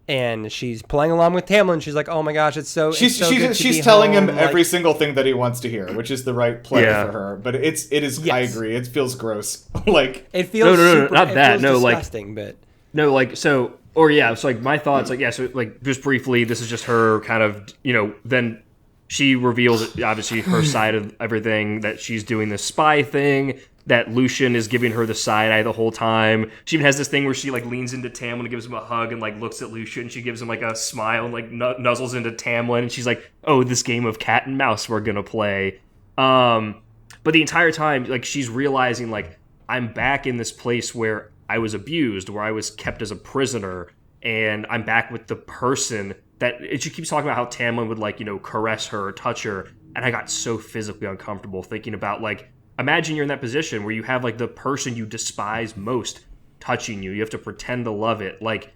And she's playing along with Tamlin. She's like, "Oh my gosh, it's so." She's it's so good to she's be telling home. him every Like, single thing that he wants to hear, which is the right play Yeah. for her. But it is. I Yes. agree. It feels gross. Like It feels No, super, not it that. feels No, like- disgusting, but No, like so, or yeah. So like my thoughts, like so like just briefly, this is just her kind of then she reveals obviously her side of everything, that she's doing this spy thing, that Lucian is giving her the side eye the whole time. She even has this thing where she like leans into Tamlin and gives him a hug and like looks at Lucian. She gives him like a smile and like nuzzles into Tamlin, and she's like, "Oh, this game of cat and mouse we're gonna play." But the entire time, like she's realizing like I'm back in this place where I was abused, where I was kept as a prisoner, and I'm back with the person that she keeps talking about how Tamlin would like, caress her or touch her. And I got so physically uncomfortable thinking about like, imagine you're in that position where you have like the person you despise most touching you. You have to pretend to love it. Like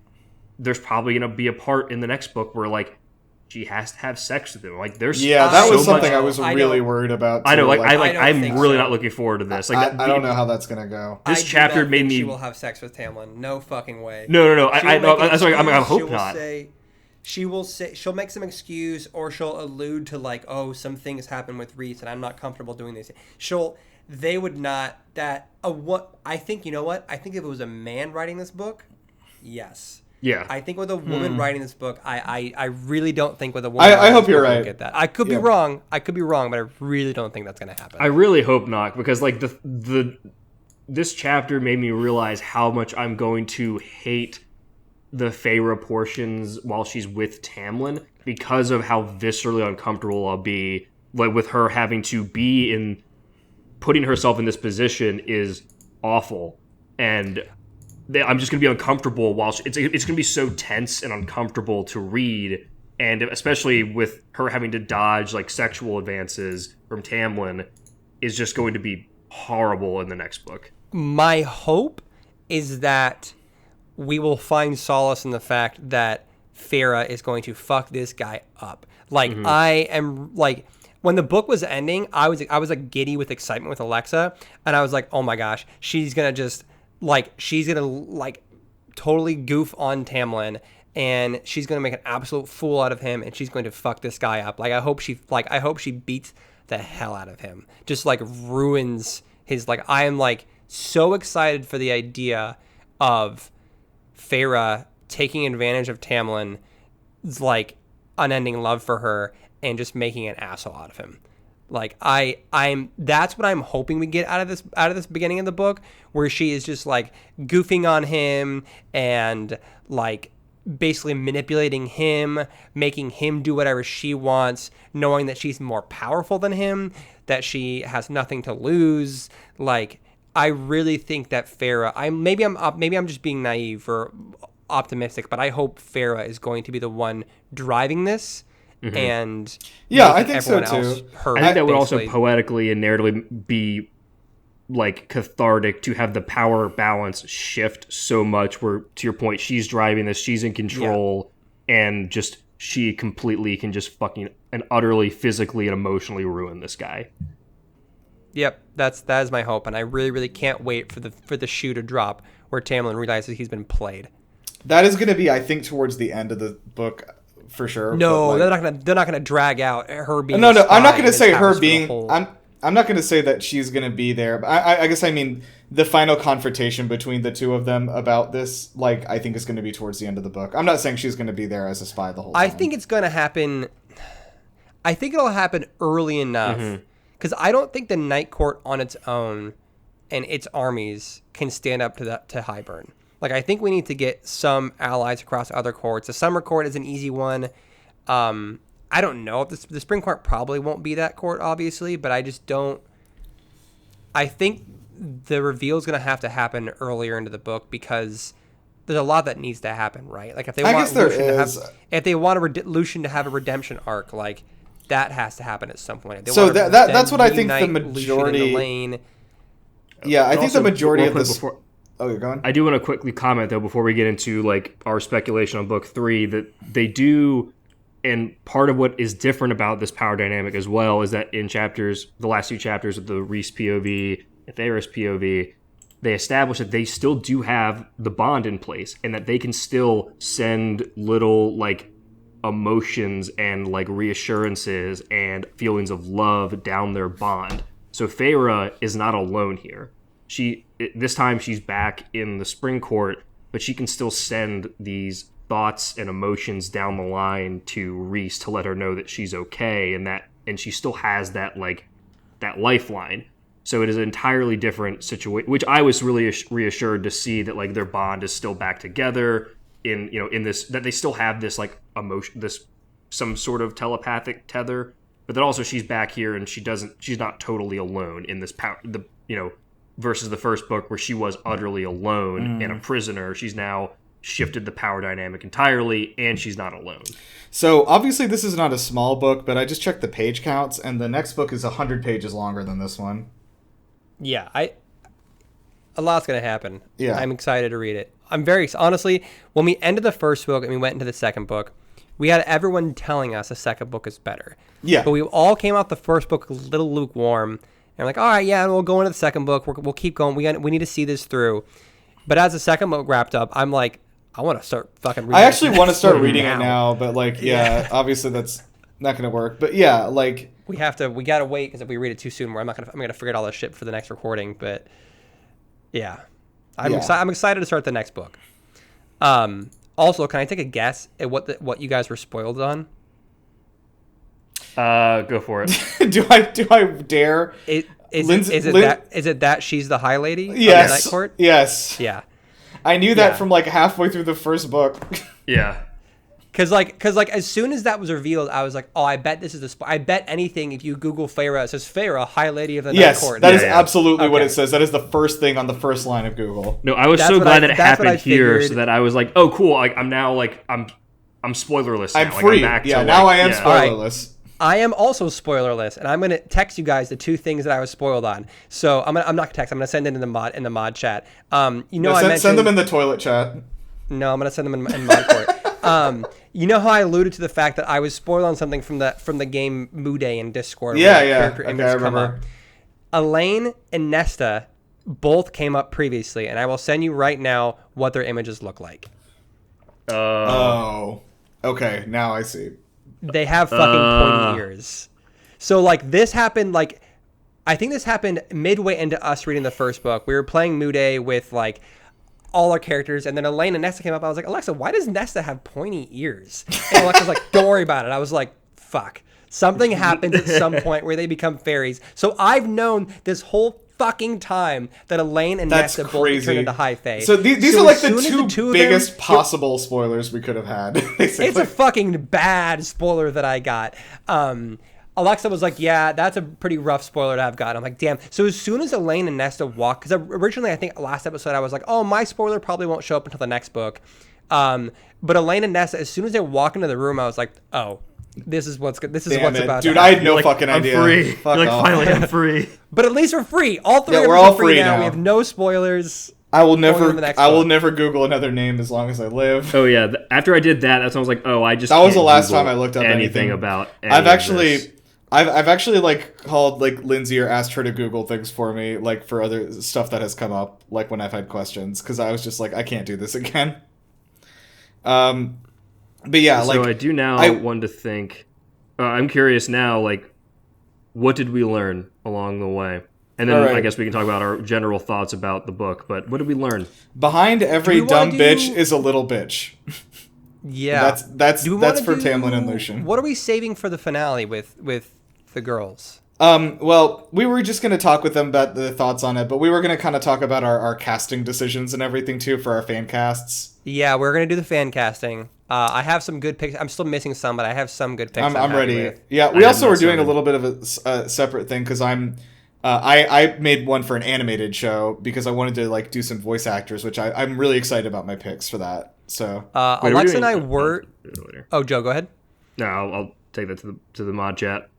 there's probably going to be a part in the next book where like she has to have sex with him. Like there's yeah, that was so something much, I was I really don't- worried about. I know, too. like I don't I'm think really so. not looking forward to this. Like I don't know how that's gonna go. This I do chapter not made think me. she will have sex with Tamlin. No fucking way. No. She'll I make an that's why I excuse, hope not. She'll make some excuse, or she'll allude to like, "Oh, some things happen with Reese, and I'm not comfortable doing this." They would not what I think. You know what? I think if it was a man writing this book, yes. Yeah. I think with a woman writing this book, I really don't think with a woman. I writing hope this you're book we'll right. Get that. I could be Yeah. wrong. But I really don't think that's going to happen. I really hope not, because like this chapter made me realize how much I'm going to hate the Feyre portions while she's with Tamlin, because of how viscerally uncomfortable I'll be like with her having to be in putting herself in this position is awful, and I'm just going to be uncomfortable while it's going to be so tense and uncomfortable to read, and especially with her having to dodge like sexual advances from Tamlin is just going to be horrible in the next book. My hope is that we will find solace in the fact that Feyre is going to fuck this guy up. Like I am like when the book was ending, I was like giddy with excitement with Alexa, and I was like, oh my gosh, she's gonna totally goof on Tamlin, and she's gonna make an absolute fool out of him, and she's going to fuck this guy up. Like I hope she beats the hell out of him. Just like ruins his, like, I am like so excited for the idea of Feyre taking advantage of Tamlin's like unending love for her and just making an asshole out of him. Like I'm that's what I'm hoping we get out of this beginning of the book, where she is just like goofing on him and like basically manipulating him, making him do whatever she wants, knowing that she's more powerful than him, that she has nothing to lose. Like, I really think that Feyre, maybe I'm just being naive or optimistic, but I hope Feyre is going to be the one driving this. And I think so too. I think that would also poetically and narratively be like cathartic to have the power balance shift so much where, to your point, she's driving this, she's in control, and just she completely can just fucking and utterly physically and emotionally ruin this guy. Yep, that is my hope, and I really, really can't wait for the shoe to drop where Tamlin realizes he's been played. That is going to be, I think, towards the end of the book. For sure. No, like, they're not gonna drag out her being. No. I'm not gonna say her being. I'm not gonna say that she's gonna be there. But I guess I mean the final confrontation between the two of them about this. Like, I think is gonna be towards the end of the book. I'm not saying she's gonna be there as a spy the whole time. I think it's gonna happen. I think it'll happen early enough because I don't think the Night Court on its own and its armies can stand up to Highburn. Like, I think we need to get some allies across other courts. The Summer Court is an easy one. I don't know if the Spring Court probably won't be that court, obviously, but I just don't. I think the reveal is going to have to happen earlier into the book because there's a lot that needs to happen, right? Like, if they want Lucian to have a redemption arc, like, that has to happen at some point. That's what I think the majority. Yeah, I think the majority of this. Oh, you're going? I do want to quickly comment, though, before we get into like our speculation on book 3, that they do, and part of what is different about this power dynamic as well is that in the last 2 chapters of the Rhys POV and Theris POV, they establish that they still do have the bond in place and that they can still send little like emotions and like reassurances and feelings of love down their bond. So Feyre is not alone here. This time she's back in the Spring Court, but she can still send these thoughts and emotions down the line to Rhys to let her know that she's okay, and she still has that lifeline. So it is an entirely different situation, which I was really reassured to see that like their bond is still back together in this, that they still have this like emotion, this some sort of telepathic tether, but that also she's back here and she's not totally alone in this power. Versus the first book where she was utterly alone and a prisoner. She's now shifted the power dynamic entirely, and she's not alone. So, obviously, this is not a small book, but I just checked the page counts, and the next book is 100 pages longer than this one. Yeah, a lot's going to happen. Yeah. I'm excited to read it. Honestly, when we ended the first book and we went into the second book, we had everyone telling us the second book is better. Yeah. But we all came out the first book a little lukewarm. And we're like, all right, yeah, we'll go into the second book. We'll keep going. We need to see this through. But as the second book wrapped up, I'm like, I want to start fucking reading it. I actually want to start reading it now, but like, obviously that's not going to work. But yeah, like we got to wait because if we read it too soon, I'm going to forget all this shit for the next recording. But yeah, I'm excited to start the next book. Also, can I take a guess at what you guys were spoiled on? Go for it. do I dare? Is it that she's the High Lady? Yes. Of the Night Court? Yes. Yeah. I knew that from like halfway through the first book. Yeah. Cause as soon as that was revealed, I was like, oh, I bet this is I bet anything if you Google Feyre, it says Feyre, High Lady of the Night Court. That is absolutely what it says. That is the first thing on the first line of Google. No, I was so glad that it happened here, so that I was like, oh, cool. I'm now like I'm spoilerless now. I'm free. Like, I'm back now I am spoilerless. I am also spoilerless, and I'm going to text you guys the 2 things that I was spoiled on. So I'm not going to text. I'm going to send it in the mod chat. I mentioned, send them in the toilet chat. No, I'm going to send them in mod court. You know how I alluded to the fact that I was spoiled on something from the game Mude in Discord? Yeah. Okay, I remember. Elaine and Nesta both came up previously, and I will send you right now what their images look like. Oh. Okay, now I see. They have fucking pointy ears. So like this happened like I think this happened midway into us reading the first book. We were playing Mude with like all our characters, and then Elaine and Nesta came up. I was like, Alexa, why does Nesta have pointy ears? And Alexa's like, don't worry about it. I was like, fuck. Something happens at some point where they become fairies. So I've known this whole fucking time that Elaine and That's Nesta crazy. both turn into high fae. So these are like the as two of biggest them- possible spoilers we could have had. Basically. It's a fucking bad spoiler that I got. Alexa was like, yeah, that's a pretty rough spoiler to have gotten. I'm like, damn. So as soon as Elaine and Nesta walk, because originally I think last episode I was like, oh, my spoiler probably won't show up until the next book. But Elaine and Nesta, as soon as they walk into the room, I was like, oh, this is what's about Dude, to happen. I had no fucking idea. I'm free. Fuck You're like, off. finally, I'm free. But at least we're free. All three of we're us all are free free now. now. We have no spoilers. I will Going on to the never. next I will book. never Google another name as long as I live. Oh yeah. After I did that, that's when I was like, oh, I just. That was the can't last Google time I looked up anything about. I've actually like called like Lindsay or asked her to Google things for me, like for other stuff that has come up, like when I've had questions, because I was just like, I can't do this again. But yeah, So like I do now want to think. I'm curious now, like, what did we learn along the way? And then Alright. I guess we can talk about our general thoughts about the book. But what did we learn? behind every Do we wanna dumb bitch do- is a little bitch. Yeah. That's Do we that's wanna for Tamlin and Lucian. What are we saving for the finale with the girls? Well, we were just going to talk with them about the thoughts on it, but we were going to kind of talk about our casting decisions and everything too for our fan casts. Yeah, we're gonna do the fan casting. I have some good picks. I'm still missing some, but I have some good picks. I'm happy ready. with. Yeah, I we have also not were doing a started. little bit of a separate thing because I made one for an animated show because I wanted to like do some voice actors, which I'm really excited about my picks for that. So Wait, are we Alexa doing- and I were. Later. Oh, Joe, go ahead. No, I'll take that to the mod chat.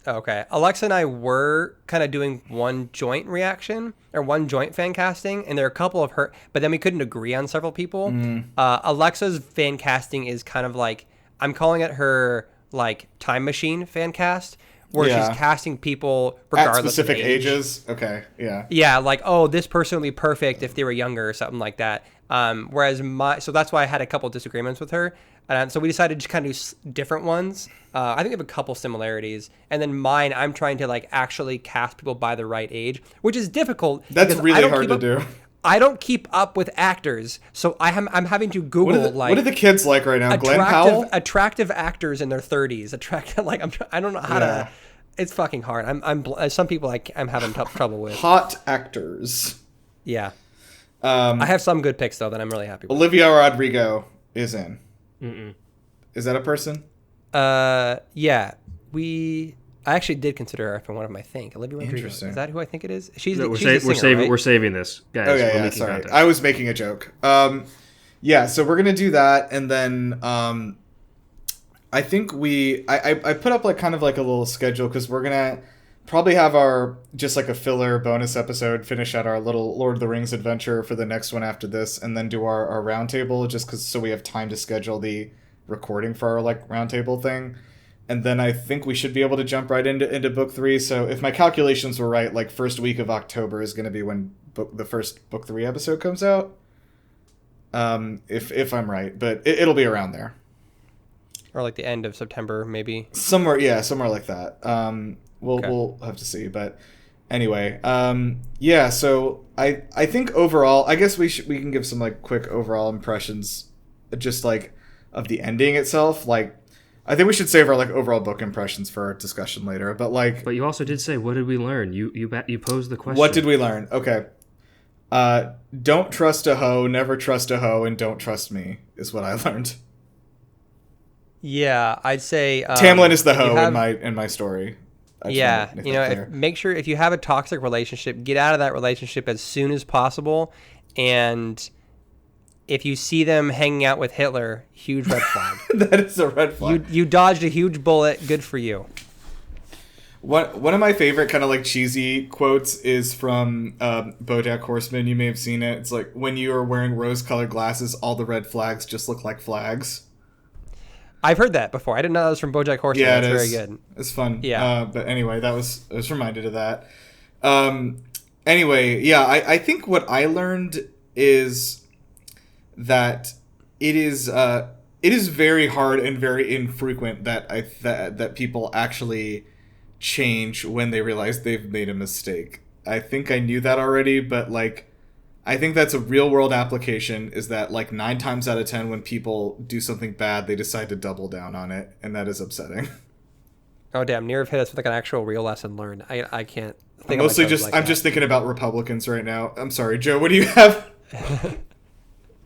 Okay. Alexa and I were kind of doing one joint reaction or one joint fan casting, and there are a couple of her, but then we couldn't agree on several people. Alexa's fan casting is kind of like, I'm calling it her like time machine fan cast, where Yeah. she's casting people at regardless specific of age. ages. Okay, yeah. Yeah, like, oh, this person would be perfect if they were younger or something like that. Whereas so that's why I had a couple disagreements with her. So we decided to kind of do different ones. I think we have a couple similarities. And then mine, I'm trying to like actually cast people by the right age, which is difficult. That's because I really don't hard keep to up- do. I don't keep up with actors, so I'm having to Google What are the kids like right now? Glenn Powell? attractive actors in their 30s. I don't know how Yeah. to. It's fucking hard. Some people I'm having trouble with. Hot actors. Yeah. I have some good picks though that I'm really happy with. Olivia Rodrigo is in. Is that a person? Yeah. I actually did consider her for one of my Olivia Rodrigo. Interesting. Is that who I think it is? She's No, the singer, right? we're saving this, guys. Oh yeah, We're yeah. making Sorry, content. I was making a joke. Yeah. So we're gonna do that, and then I think I put up like kind of like a little schedule because we're gonna probably have our just like a filler bonus episode, finish out our little Lord of the Rings adventure for the next one after this, and then do our roundtable just because so we have time to schedule the recording for our like roundtable thing. And then I think we should be able to jump right into book 3. So if my calculations were right, like first week of October is going to be when the first book 3 episode comes out. If I'm right, but it'll be around there. Or like the end of September, maybe. Somewhere like that. We'll have to see, but anyway, yeah. So I think overall, I guess we can give some like quick overall impressions, just like of the ending itself. Like, I think we should save our like overall book impressions for our discussion later. But like, But you also did say, what did we learn? You posed the question. what did we learn? Okay. Don't trust a hoe, never trust a hoe, and don't trust me is what I learned. Yeah, I'd say Tamlin is the if you hoe have- in my story. I just Yeah, wanna make you that know, clear. make sure if you have a toxic relationship, get out of that relationship as soon as possible. And if you see them hanging out with Hitler, huge red flag. That is a red flag. You dodged a huge bullet. Good for you. One of my favorite kind of like cheesy quotes is from BoJack Horseman. You may have seen it. It's like, when you are wearing rose-colored glasses, all the red flags just look like flags. I've heard that before. I didn't know that was from BoJack Horseman. Yeah, That's it is. very good. It's fun. Yeah. But anyway, I was reminded of that. Anyway, yeah, I think what I learned is that it is very hard and very infrequent that that people actually change when they realize they've made a mistake. I think I knew that already, but like, I think that's a real world application, is that like 9 times out of 10 when people do something bad, they decide to double down on it, and that is upsetting. Oh damn, Nirav hit us with like an actual real lesson learned. I can't think Mostly of just like I'm that. just thinking about Republicans right now. I'm sorry, Joe, what do you have?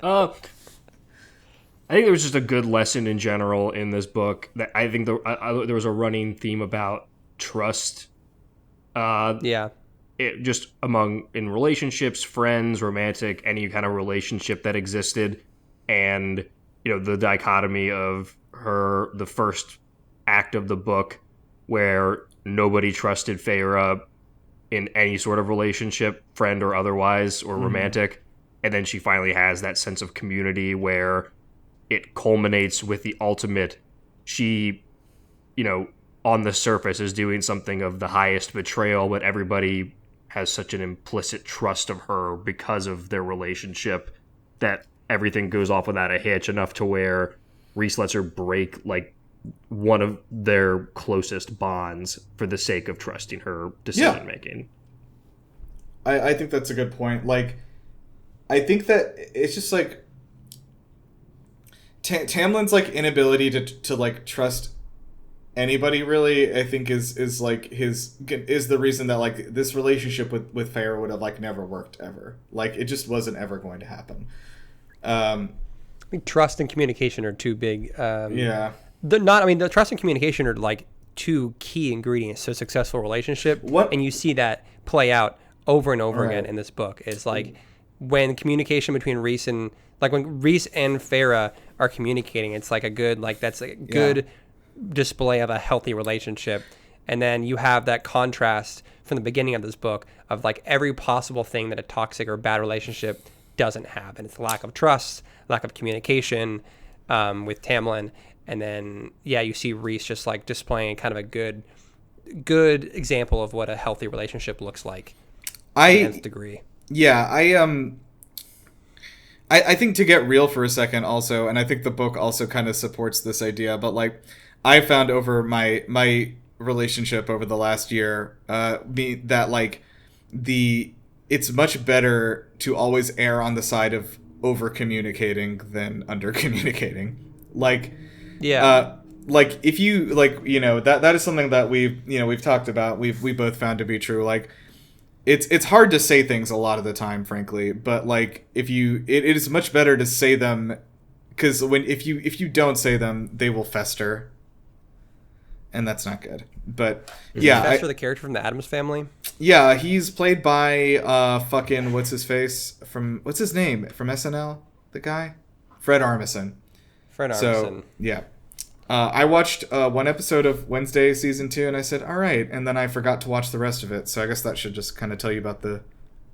I think there was just a good lesson in general in this book. That I think there was a running theme about trust. Yeah. It just in relationships, friends, romantic, any kind of relationship that existed, and the dichotomy of the first act of the book where nobody trusted Feyre in any sort of relationship, friend or otherwise, or romantic, and then she finally has that sense of community where it culminates with the ultimate. She, on the surface is doing something of the highest betrayal, but everybody has such an implicit trust of her because of their relationship that everything goes off without a hitch, enough to where Rhys lets her break like one of their closest bonds for the sake of trusting her decision making. I think that's a good point. Like, I think that it's just like Tamlin's like inability to like trust anybody really, I think is like is the reason that like this relationship with Feyre would have like never worked ever. Like, it just wasn't ever going to happen. I think trust and communication are two big. Yeah. The trust and communication are like two key ingredients to a successful relationship. And you see that play out over and over again in this book. It's like when communication between Rhys and Feyre are communicating, it's like a good, like that's a good display of a healthy relationship. And then you have that contrast from the beginning of this book of like every possible thing that a toxic or bad relationship doesn't have, and it's lack of trust, lack of communication with Tamlin. And then you see Rhys just like displaying kind of a good example of what a healthy relationship looks like to the nth degree. I think, to get real for a second also, and I think the book also kind of supports this idea, but like I found over my relationship over the last year that like it's much better to always err on the side of over communicating than under communicating. Like, like if you like, that is something that we've talked about. We both found to be true. Like, it's hard to say things a lot of the time, frankly, but like it is much better to say them, because if you don't say them, they will fester, and that's not good. But Fester, the character from the Addams Family. Yeah, he's played by fucking what's his name from SNL, the guy, Fred Armisen. So yeah. I watched one episode of Wednesday season 2, and I said, all right, and then I forgot to watch the rest of it. So I guess that should just kind of tell you about the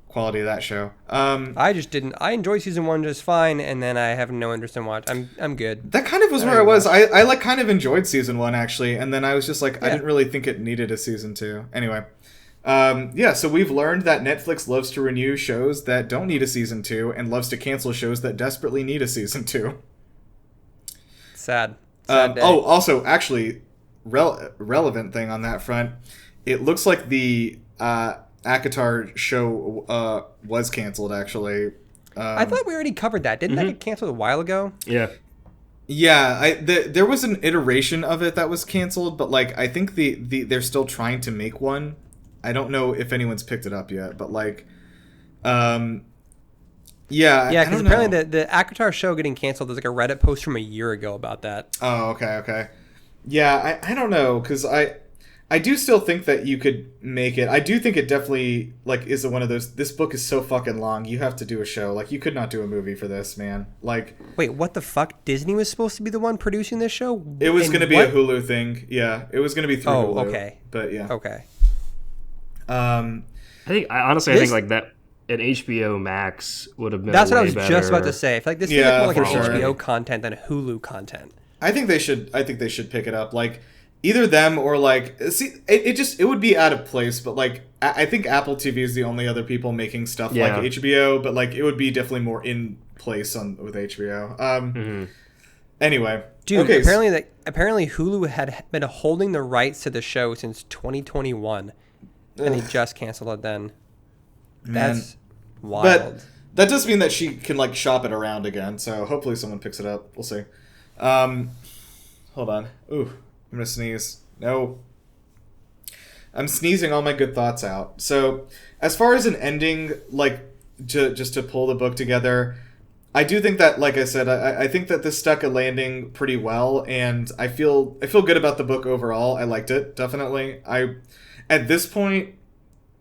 quality of that show. I just didn't. I enjoyed season 1 just fine, and then I have no interest in watching. I'm good. That kind of was where I was. I like kind of enjoyed season 1 actually, and then I was just like, I didn't really think it needed a season 2. Anyway, so we've learned that Netflix loves to renew shows that don't need a season 2, and loves to cancel shows that desperately need a season 2. Sad. Also, actually, relevant thing on that front, it looks like the ACOTAR show was canceled, actually. I thought we already covered that. Didn't that get canceled a while ago? Yeah. Yeah, there was an iteration of it that was canceled, but like I think they're still trying to make one. I don't know if anyone's picked it up yet, but like, because apparently the ACOTAR show getting canceled, there's like a Reddit post from a year ago about that. Oh, okay. Yeah, I don't know, because I do still think that you could make it. I do think it definitely like is one of those. This book is so fucking long. You have to do a show. Like, you could not do a movie for this, man. Like, wait, what the fuck? Disney was supposed to be the one producing this show? It was going to be a Hulu thing. Yeah, it was going to be through Hulu. Oh, okay. But yeah. Okay. I think like that. An HBO Max would have been. That's what I way was better. just about to say. I feel like this feels more like an sure. HBO content than Hulu content. I think they should pick it up. Like, either them or like, see, it would be out of place. But like, I think Apple TV is the only other people making stuff like HBO. But like, it would be definitely more in place with HBO. Anyway, Dude, okay, apparently Hulu had been holding the rights to the show since 2021, and they just canceled it then. That's wild. But that does mean that she can like shop it around again. So hopefully someone picks it up. We'll see. Hold on. Ooh, I'm gonna sneeze. No. I'm sneezing all my good thoughts out. So, as far as an ending, like, just to pull the book together, I do think that, like I said, I think that this stuck a landing pretty well, and I feel good about the book overall. I liked it, definitely. At this point,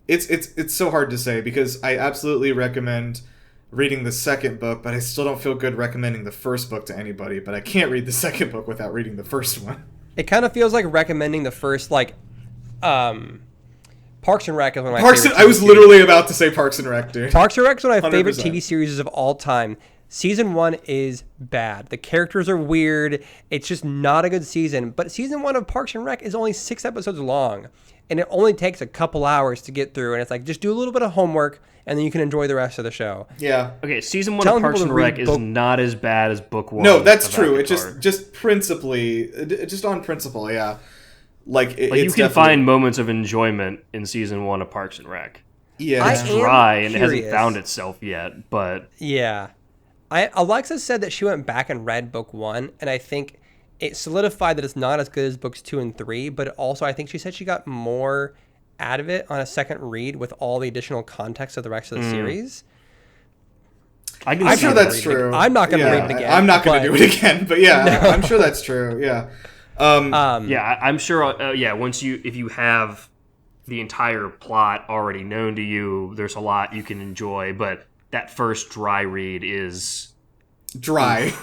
it's so hard to say, because I absolutely recommend reading the second book, but I still don't feel good recommending the first book to anybody, but I can't read the second book without reading the first one. It kind of feels like recommending the first, like, Parks and Rec is one of my favorite. I was literally about to say Parks and Rec, dude. Parks and Rec is one of my 100%. favorite TV series of all time. Season 1 is bad. The characters are weird. It's just not a good season. But season 1 of Parks and Rec is only 6 episodes long, and it only takes a couple hours to get through. And it's like, just do a little bit of homework, and then you can enjoy the rest of the show. Yeah. Okay, season 1 of Parks and Rec is not as bad as book 1. No, that's true. It just principally, just on principle, yeah. Like you can find moments of enjoyment in season 1 of Parks and Rec. Yeah, it's dry and it hasn't found itself yet, but yeah. Alexa said that she went back and read book 1, and I think it solidified that it's not as good as books 2 and 3, but also I think she said she got more out of it on a second read with all the additional context of the rest of the series. I'm sure that's true. I'm not going to read it again. I'm not going to do it again, but yeah, no. I'm sure that's true. Yeah. I'm sure. If you have the entire plot already known to you, there's a lot you can enjoy. But that first dry read is dry.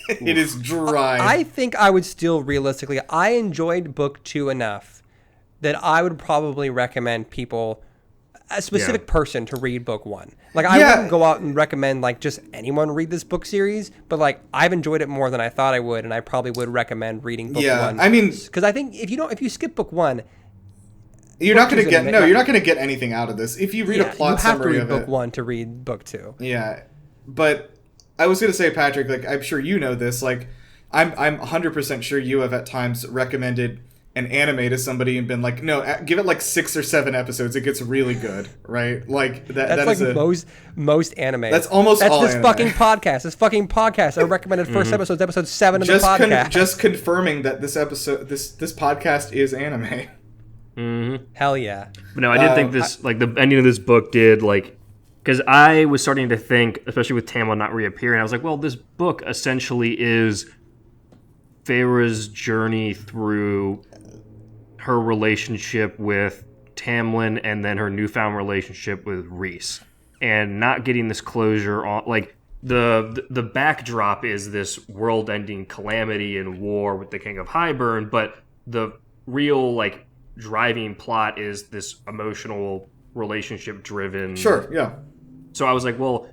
It is dry. I think I would still realistically. I enjoyed book 2 enough that I would probably recommend people, a specific person, to read book 1. Like, I wouldn't go out and recommend, like, just anyone read this book series, but, like, I've enjoyed it more than I thought I would, and I probably would recommend reading book 1. I mean, because I think if you skip book 1, you're not going to get you're not going to get anything out of this. If you read a plot summary of it, you have to read book 1 to read book 2. Yeah, but I was going to say, Patrick, like, I'm sure you know this, like, I'm 100% sure you have at times recommended an anime to somebody and been like, no, give it like 6 or 7 episodes. It gets really good, right? Like that's like most anime. That's almost all this anime. fucking podcast. This fucking podcast. I recommended first episode 7 of the podcast. Just confirming that this podcast is anime. Mm-hmm. Hell yeah. But no, I did think this, like, the ending of this book did, like, because I was starting to think, especially with Tamlin not reappearing, I was like, well, this book essentially is Feyre's journey through her relationship with Tamlin and then her newfound relationship with Rhys, and not getting this closure on, like, the backdrop is this world-ending calamity and war with the King of Highburn, but the real, like, driving plot is this emotional relationship driven. Sure, yeah. So I was like, well,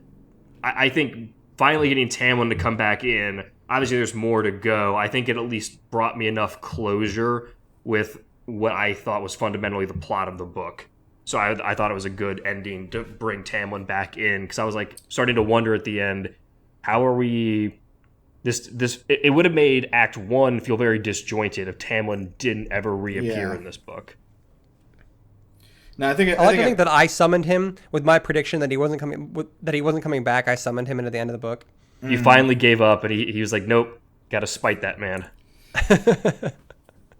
I think finally getting Tamlin to come back in, obviously there's more to go. I think it at least brought me enough closure with what I thought was fundamentally the plot of the book. So I thought it was a good ending to bring Tamlin back in, because I was like starting to wonder at the end, how are we... It would have made Act 1 feel very disjointed if Tamlin didn't ever reappear in this book. No, I think that I summoned him with my prediction that he wasn't coming back. I summoned him into the end of the book. He finally gave up, and he was like, nope, gotta spite that man.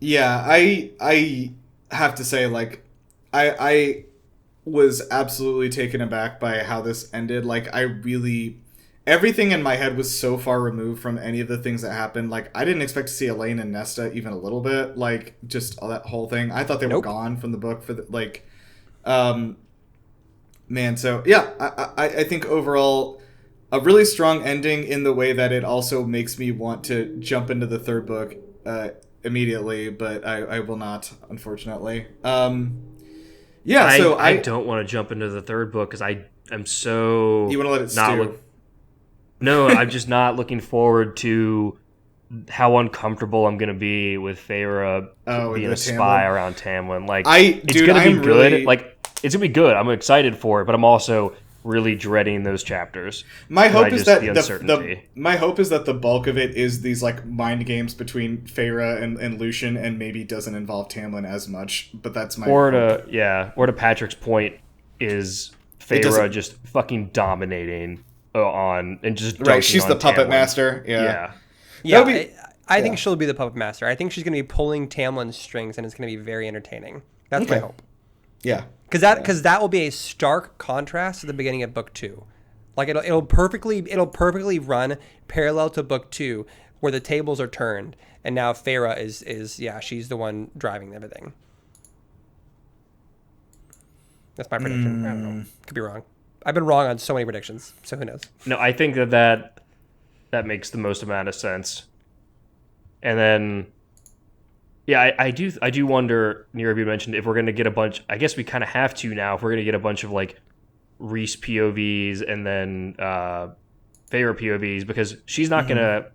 Yeah, I have to say, like, I was absolutely taken aback by how this ended. Like, everything in my head was so far removed from any of the things that happened. Like, I didn't expect to see Elaine and Nesta even a little bit. Like, just all that whole thing. I thought they were gone from the book for man. So yeah, I think overall a really strong ending in the way that it also makes me want to jump into the third book immediately, but I will not, unfortunately. Yeah, so I don't want to jump into the third book because I'm so... You want to let it stew? No, I'm just not looking forward to how uncomfortable I'm going to be with Feyre being a spy around Tamlin. Like, it's going to be good. Like, it's going to be good. I'm excited for it, but I'm also really dreading those chapters. My hope is that the uncertainty. my hope is that the bulk of it is these like mind games between Feyre and Lucian, and maybe doesn't involve Tamlin as much. But that's my or hope. to Patrick's point is Feyre just fucking dominating on and just right. She's the puppet Tamlin. master. Yeah. I think she'll be the puppet master. I think she's going to be pulling Tamlin's strings, and it's going to be very entertaining. That's my hope. Yeah. Because that will be a stark contrast to the beginning of book 2. Like it'll perfectly run parallel to book 2, where the tables are turned, and now Feyre is she's the one driving everything. That's my prediction. I don't know. Could be wrong. I've been wrong on so many predictions, so who knows? No, I think that makes the most amount of sense. And then, I do wonder, Nirav, you mentioned if we're going to get a bunch, I guess we kind of have to now, if we're going to get a bunch of like Rhys POVs and then Feyre POVs, because she's not going to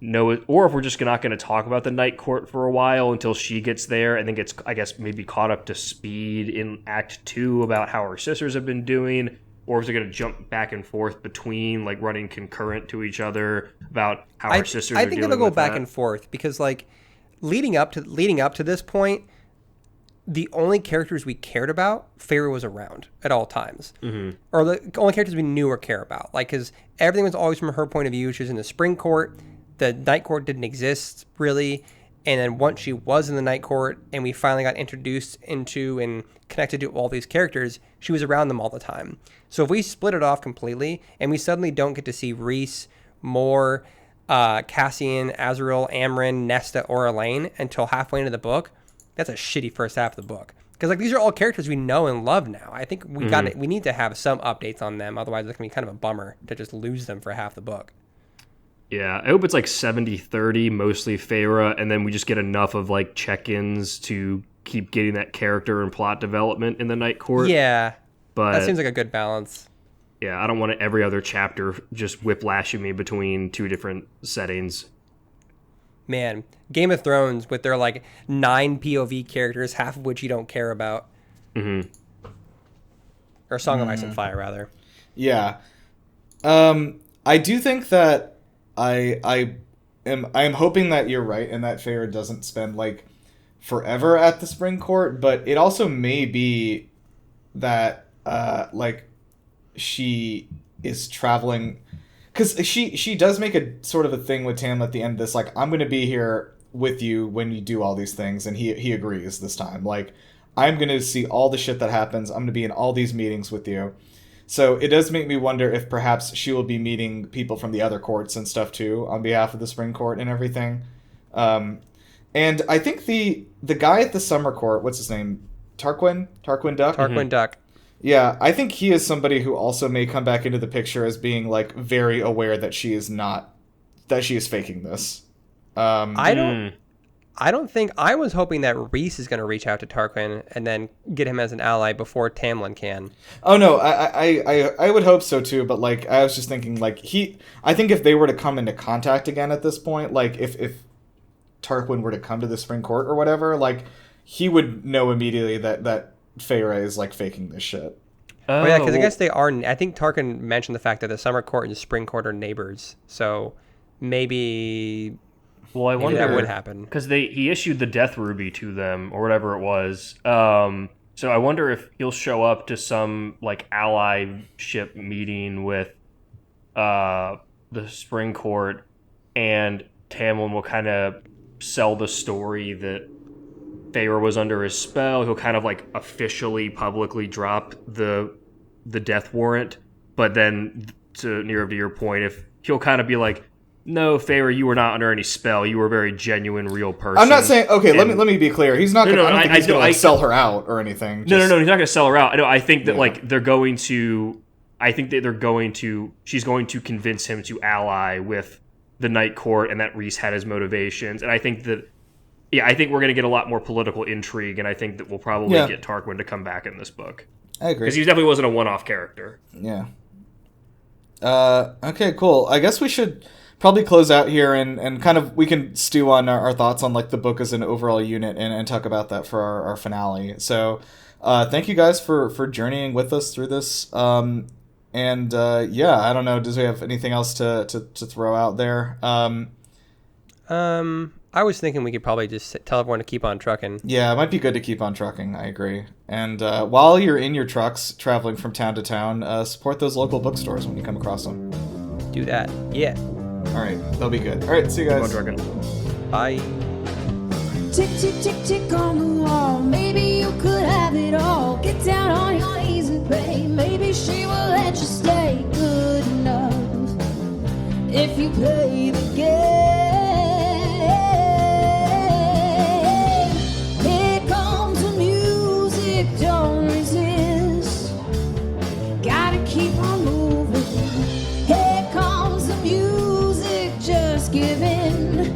know it, or if we're just not going to talk about the Night Court for a while until she gets there and then gets, I guess, maybe caught up to speed in Act 2 about how her sisters have been doing, or is it going to jump back and forth between, like, running concurrent to each other about how her sisters are dealing with that? I think it'll go back and forth because, like, leading up to this point, the only characters we cared about, Feyre was around at all times. Mm-hmm. Or the only characters we knew or care about. Like, because everything was always from her point of view. She was in the Spring Court. The Night Court didn't exist, really. And then once she was in the Night Court and we finally got introduced into and connected to all these characters, she was around them all the time. So if we split it off completely and we suddenly don't get to see Rhys, Mor, Cassian, Azriel, Amryn, Nesta, or Elaine until halfway into the book, that's a shitty first half of the book. Because like these are all characters we know and love now. I think we need to have some updates on them. Otherwise, it's going to be kind of a bummer to just lose them for half the book. Yeah, I hope it's like 70-30, mostly Feyre, and then we just get enough of like check-ins to keep getting that character and plot development in the Night Court. Yeah, but that seems like a good balance. Yeah, I don't want every other chapter just whiplashing me between two different settings. Man, Game of Thrones with their like 9 POV characters, half of which you don't care about. Mm-hmm. Or Song of Ice and Fire, rather. Yeah. I do think that I am hoping that you're right and that Feyre doesn't spend like forever at the Spring Court, but it also may be that like she is traveling, because she does make a sort of a thing with Tam at the end of this, like, I'm going to be here with you when you do all these things, and he agrees this time. Like, I'm going to see all the shit that happens. I'm going to be in all these meetings with you. So it does make me wonder if perhaps she will be meeting people from the other courts and stuff too on behalf of the Spring Court and everything. And I think the guy at the Summer Court, what's his name? Tarquin Duck? Tarquin Duck. Yeah, I think he is somebody who also may come back into the picture as being like very aware that she is faking this. I don't think, I was hoping that Rhys is going to reach out to Tarquin and then get him as an ally before Tamlin can. Oh no, I would hope so too, but like I was just thinking like I think if they were to come into contact again at this point, like if Tarquin were to come to the Spring Court or whatever, like he would know immediately that Feyre is like faking this shit. Oh yeah, because I guess they are. I think Tarquin mentioned the fact that the Summer Court and the Spring Court are neighbors, so maybe. Well, I wonder that would happen because he issued the Death Ruby to them or whatever it was. So I wonder if he'll show up to some like allyship meeting with the Spring Court, and Tamlin will kind of sell the story that Feyre was under his spell. He'll kind of like officially, publicly drop the death warrant, but then to your point, if he'll kind of be like, no, Feyre, you were not under any spell. You were a very genuine, real person. I'm not saying. Okay, let me be clear. He's not. I don't think he's going to sell her out or anything. No. He's not going to sell her out. I think that like they're going to. I think that they're going to. She's going to convince him to ally with the Night Court, and that Rhys had his motivations. And I think that. Yeah, I think we're going to get a lot more political intrigue, and I think that we'll probably get Tarquin to come back in this book. I agree. Because he definitely wasn't a one-off character. Yeah. Okay, cool. I guess we should probably close out here and kind of we can stew on our thoughts on like the book as an overall unit and talk about that for our finale. So thank you guys for journeying with us through this. And yeah, I don't know. Does we have anything else to throw out there? I was thinking we could probably just tell everyone to keep on trucking. Yeah, it might be good to keep on trucking. I agree. And while you're in your trucks traveling from town to town, support those local bookstores when you come across them. Do that. Yeah. All right, they'll be good. All right, see you Keep on guys. trucking. Bye. Tick, tick, tick, tick on the wall. Maybe you could have it all. Get down on your knees and pray. Maybe she will let you stay good enough if you play the game. Here comes the music, don't resist. Gotta keep on moving. Here comes the music, just give in.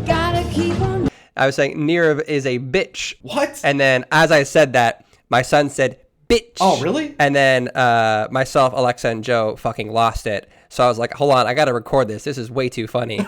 Gotta keep on. I was saying Nirav is a bitch. What? And then as I said that, my son said bitch. Oh, really? And then myself, Alexa, and Joe fucking lost it. So I was like, hold on, I got to record this. This is way too funny.